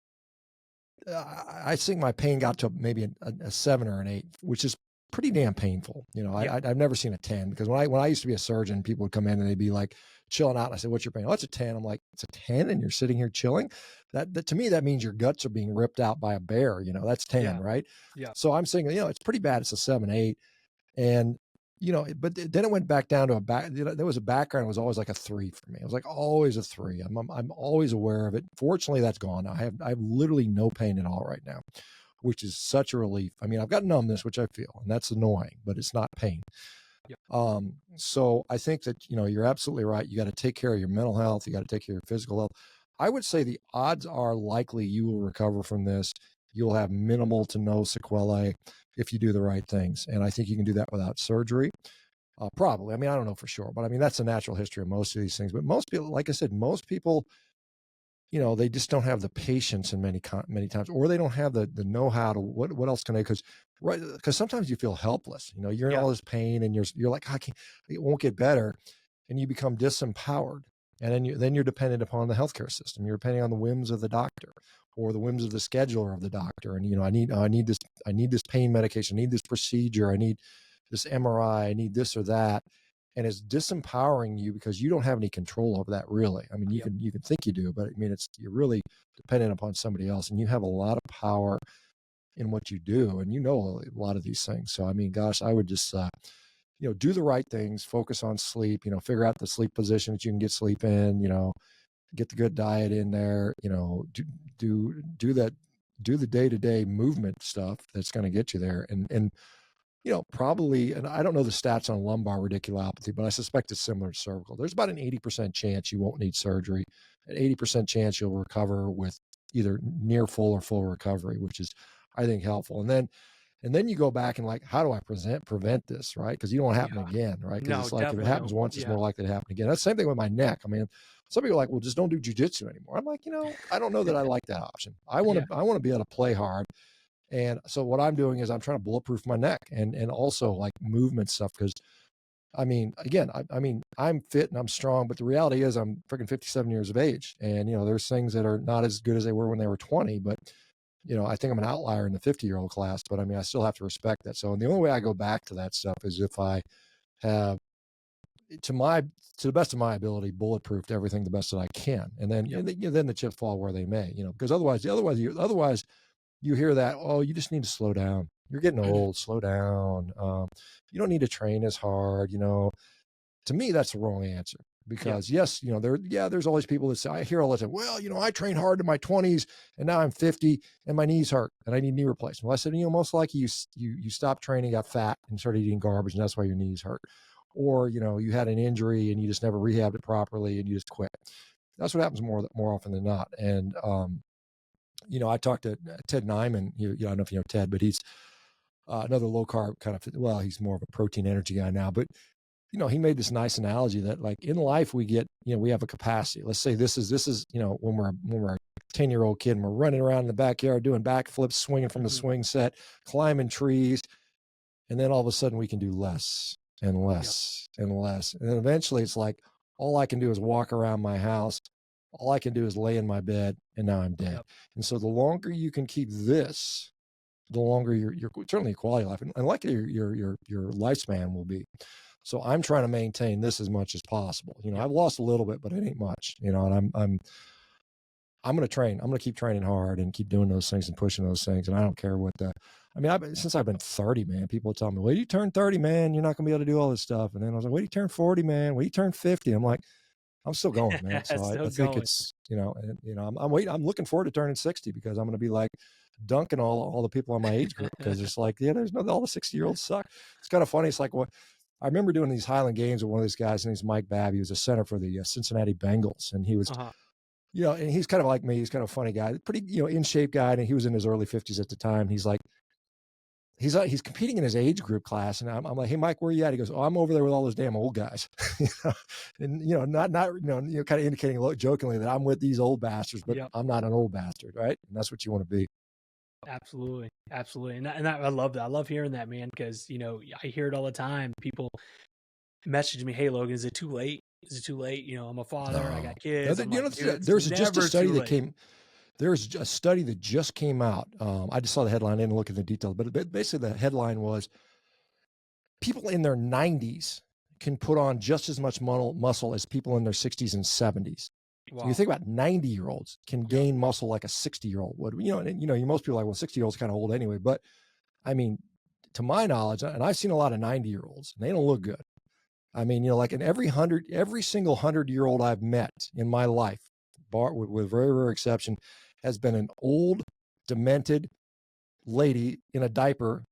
I think my pain got to maybe a 7 or an 8, which is pretty damn painful. I've never seen a 10, because when I used to be a surgeon, people would come in and they'd be like chilling out. And I said, "What's your pain?" "Oh, it's a 10." I'm like, "It's a 10 and you're sitting here chilling?" That to me, that means your guts are being ripped out by a bear. That's 10, Yeah. right? Yeah. So I'm saying, it's pretty bad. It's a 7, 8. And, but then it went back down to there was a background. It was always like a 3 for me. It was like always a 3. I'm always aware of it. Fortunately, that's gone. I have literally no pain at all right now, which is such a relief. I mean, I've got numbness, which I feel, and that's annoying, but it's not pain. Yep. So I think that, you're absolutely right. You got to take care of your mental health. You got to take care of your physical health. I would say the odds are likely you will recover from this. You'll have minimal to no sequelae if you do the right things. And I think you can do that without surgery. Probably. I mean, I don't know for sure, but I mean, that's the natural history of most of these things. But most people, like I said, most people, they just don't have the patience in many times, or they don't have the know-how to what else can they, because sometimes you feel helpless. You're in Yeah. all this pain and you're like, I can't, it won't get better. And you become disempowered. And then you're dependent upon the healthcare system. You're depending on the whims of the doctor or the whims of the scheduler of the doctor. And, I need this pain medication. I need this procedure. I need this MRI. I need this or that. And it's disempowering you because you don't have any control over that, really. I mean, you Yep. can think you do, but I mean, you're really dependent upon somebody else, and you have a lot of power in what you do, and a lot of these things. So, I mean, gosh, I would just, do the right things, focus on sleep, figure out the sleep position that you can get sleep in, get the good diet in there, do that, do the day-to-day movement stuff that's going to get you there. And probably, and I don't know the stats on lumbar radiculopathy, but I suspect it's similar to cervical. There's about an 80% chance you won't need surgery, an 80% chance you'll recover with either near full or full recovery, which is, I think, helpful. And then you go back and like, how do I prevent this, right? Because you don't want it to happen again, right? Because No, it's like, if it definitely happens don't. once, it's Yeah. more likely to happen again. That's the same thing with my neck. I mean, some people are like, well, just don't do jujitsu anymore. I'm like, I don't know that I like that option. I want to be able to play hard. And so what I'm doing is I'm trying to bulletproof my neck and also like movement stuff. Because I mean, again, I mean, I'm fit and I'm strong, but the reality is I'm freaking 57 years of age. And, there's things that are not as good as they were when they were 20, but, I think I'm an outlier in the 50-year-old class, but I mean, I still have to respect that. So, and the only way I go back to that stuff is if I have, to the best of my ability, bulletproofed everything the best that I can. And then, then the chips fall where they may, because otherwise you hear that, oh, you just need to slow down. You're getting old, slow down. You don't need to train as hard. To me, that's the wrong answer, because yes, there's always people that say, I hear all the time, well, I trained hard in my 20s and now I'm 50 and my knees hurt and I need knee replacement. Well, I said, most likely you stopped training, got fat and started eating garbage, and that's why your knees hurt. Or, you had an injury and you just never rehabbed it properly and you just quit. That's what happens more often than not. And, I talked to Ted Nyman. I don't know if you know Ted, but he's another low carb kind of, well, he's more of a protein energy guy now, but he made this nice analogy that like in life we get, we have a capacity. Let's say this is, when we're a 10-year-old kid and we're running around in the backyard doing backflips, swinging from the swing set, climbing trees. And then all of a sudden we can do less and less and less. And then eventually it's like, all I can do is walk around my house. All I can do is lay in my bed, and now I'm dead. And so the longer you can keep this, the longer your certainly quality of life and likely your lifespan will be. So I'm trying to maintain this as much as possible. I've lost a little bit, but it ain't much. And I'm going to train. I'm going to keep training hard and keep doing those things and pushing those things. And I don't care what since I've been 30, man, people tell me, wait, you turn 30, man, you're not going to be able to do all this stuff. And then I was like, wait, you turn 40, man, wait, you turn 50. I'm like, I'm still going, man. So I think it's, I'm looking forward to turning 60, because I'm going to be like dunking all the people on my age group. Cause it's like, all the 60-year-olds suck. It's kind of funny. It's like, I remember doing these Highland Games with one of these guys, and he's Mike Babb. He was a center for the Cincinnati Bengals. And he was, and he's kind of like me. He's kind of a funny guy, pretty, in shape guy. And he was in his early 50s at the time. He's like, he's competing in his age group class. And I'm like, hey, Mike, where are you at? He goes, oh, I'm over there with all those damn old guys. And, not, kind of indicating jokingly that I'm with these old bastards, but I'm not an old bastard. Right. And that's what you want to be. Absolutely. Absolutely. And I love that. I love hearing that, man, because, I hear it all the time. People message me, hey, Logan, is it too late Is it too late? I'm a father. I No. got kids. I'm like, dude, it's There's just a never study too that late. came. There's a study that just came out. I just saw the headline. I didn't look at the details, but basically the headline was people in their 90s can put on just as much muscle as people in their 60s and 70s. Wow. So you think about 90-year-olds can gain muscle like a 60-year-old would. Most people are like, well, 60-year-olds kind of old anyway. But I mean, to my knowledge, and I've seen a lot of 90-year-olds, and they don't look good. I mean, like in every single 100-year-old I've met in my life, with very rare exception, has been an old, demented lady in a diaper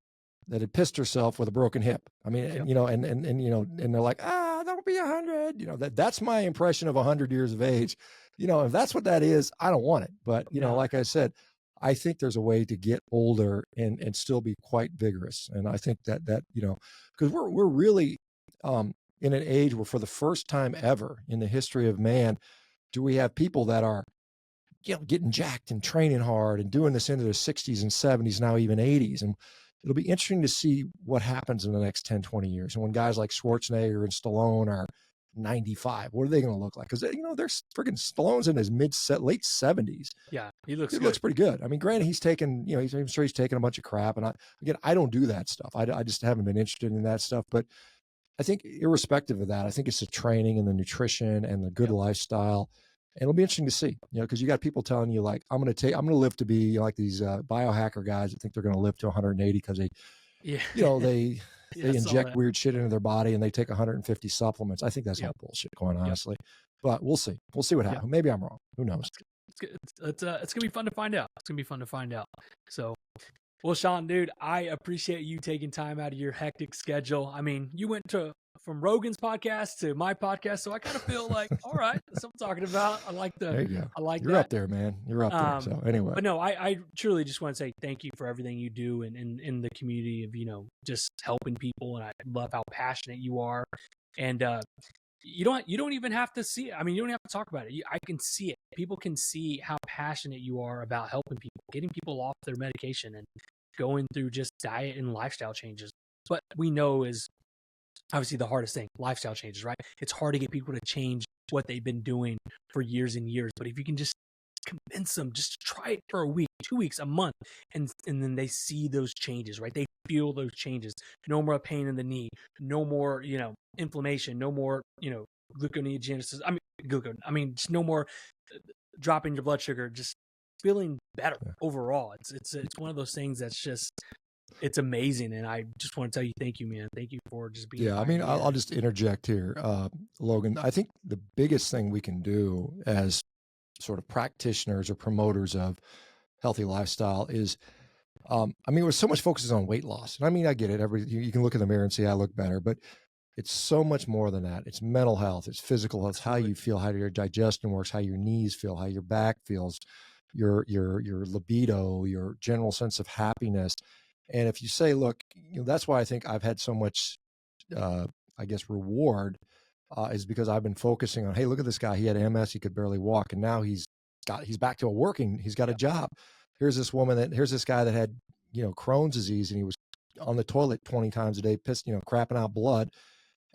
that had pissed herself with a broken hip. I mean, and they're like, don't be 100. That's my impression of 100 years of age. If that's what that is, I don't want it. But like I said, I think there's a way to get older and still be quite vigorous. And I think that because we're really in an age where, for the first time ever in the history of man, do we have people that are getting jacked and training hard and doing this into their 60s and 70s, now even 80s. And it'll be interesting to see what happens in the next 10, 20 years. And when guys like Schwarzenegger and Stallone are 95, what are they going to look like? Because, they're freaking Stallone's in his late 70s. Yeah, he looks pretty good. I mean, granted, he's taken, I'm sure he's taken a bunch of crap. And I don't do that stuff. I just haven't been interested in that stuff. But I think irrespective of that, I think it's the training and the nutrition and the good lifestyle. And it'll be interesting to see, because you got people telling you like, I'm going to live to be like these biohacker guys that think they're going to live to 180 because they inject weird shit into their body and they take 150 supplements. I think that's all bullshit, going honestly. But we'll see. We'll see what happens. Maybe I'm wrong. Who knows? It's going to be fun to find out. It's going to be fun to find out. So, well, Shawn, dude, I appreciate you taking time out of your hectic schedule. I mean, you went from Rogan's podcast to my podcast, so I kind of feel like, all right, that's what I'm talking about. I like there you go. I like You're that. up there, man. You're up there. So anyway, but no, I truly just want to say thank you for everything you do in the community of just helping people, and I love how passionate you are. And you don't even have to see it. I mean, you don't have to talk about it. I can see it. People can see how passionate you are about helping people, getting people off their medication and going through just diet and lifestyle changes. What we know is obviously the hardest thing, lifestyle changes, right? It's hard to get people to change what they've been doing for years and years. But if you can just convince them, just try it for a week, 2 weeks, a month, and then they see those changes, right? They feel those changes. No more pain in the knee, no more, inflammation, no more, gluconeogenesis. Just no more dropping your blood sugar, just feeling better overall. It's one of those things that's just, it's amazing. And I just want to tell you, thank you, man. Thank you for just being. Yeah. I mean, I'll just interject here, Logan. I think the biggest thing we can do as sort of practitioners or promoters of healthy lifestyle is, with so much focus on weight loss. And I mean, I get it. You can look in the mirror and see I look better, but it's so much more than that. It's mental health. It's physical health. It's how you feel, how your digestion works, how your knees feel, how your back feels, your libido, your general sense of happiness. And if you say, look, that's why I think I've had so much, reward, is because I've been focusing on, hey, look at this guy. He had MS. He could barely walk. And now he's back to he's got a job. Here's this guy that had, Crohn's disease, and he was on the toilet 20 times a day, pissed, crapping out blood.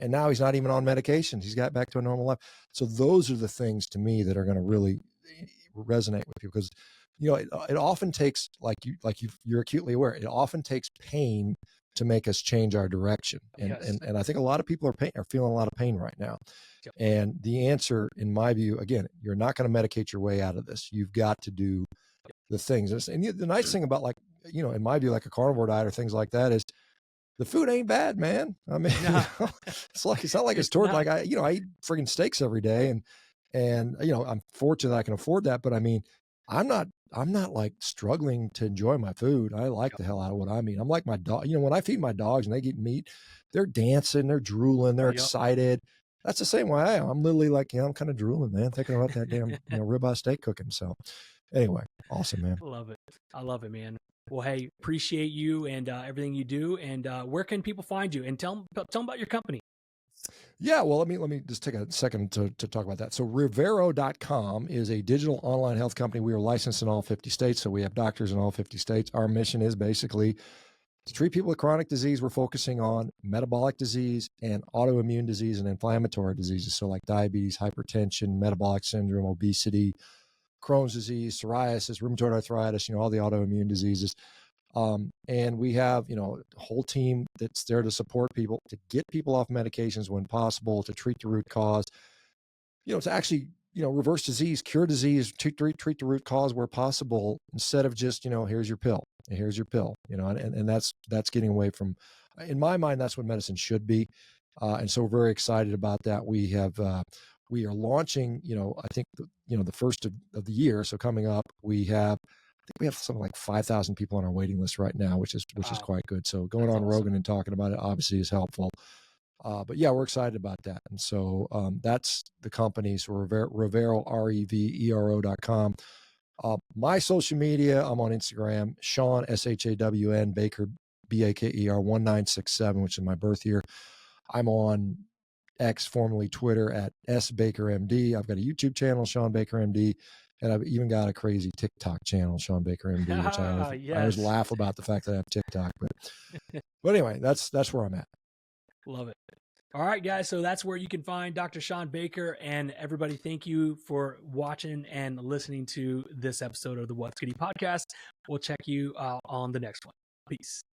And now he's not even on medications. He's got back to a normal life. So those are the things to me that are going to really resonate with you, because it often takes, you're acutely aware, it often takes pain to make us change our direction. And I think a lot of people are feeling a lot of pain right now. Yep. And the answer, in my view, again, you're not going to medicate your way out of this. You've got to do the things. And the nice thing about, in my view, like a carnivore diet or things like that, is the food ain't bad, man. I mean, it's not like it's torture. Like I eat friggin' steaks every day, and I'm fortunate I can afford that. But I mean, I'm not like struggling to enjoy my food. I like the hell out of what I eat. I'm like my dog. When I feed my dogs and they get meat, they're dancing, they're drooling, they're excited. That's the same way I am. I'm literally like, I'm kind of drooling, man, thinking about that damn ribeye steak cooking. So anyway, awesome, man. I love it, man. Well, hey, appreciate you and everything you do. And where can people find you? And tell them about your company. Yeah, well, let me just take a second to talk about that. So Rivero.com is a digital online health company. We are licensed in all 50 states, so we have doctors in all 50 states. Our mission is basically To treat people with chronic disease, we're focusing on metabolic disease and autoimmune disease and inflammatory diseases. So like diabetes, hypertension, metabolic syndrome, obesity, Crohn's disease, psoriasis, rheumatoid arthritis, all the autoimmune diseases. And we have, a whole team that's there to support people, to get people off medications when possible, to treat the root cause, to actually, reverse disease, cure disease, treat the root cause where possible, instead of just, here's your pill, and that's getting away from, in my mind, that's what medicine should be. And so we're very excited about that. We are launching, I think, the first of the year. So coming up, I think we have something like 5,000 people on our waiting list right now, which is Wow. quite good. So going That's on awesome. Rogan and talking about it obviously is helpful. But yeah, we're excited about that. And so that's the company. So Revero, REVERO.com. My social media, I'm on Instagram, Shawn, SHAWN, Baker, BAKER 1967, which is my birth year. I'm on X, formerly Twitter, at SBakerMD. I've got a YouTube channel, Shawn Baker MD, and I've even got a crazy TikTok channel, Shawn Baker MD, which I always laugh about the fact that I have TikTok. But anyway, that's where I'm at. Love it. All right, guys. So that's where you can find Dr. Shawn Baker. And everybody, thank you for watching and listening to this episode of the What's Goody podcast. We'll check you on the next one. Peace.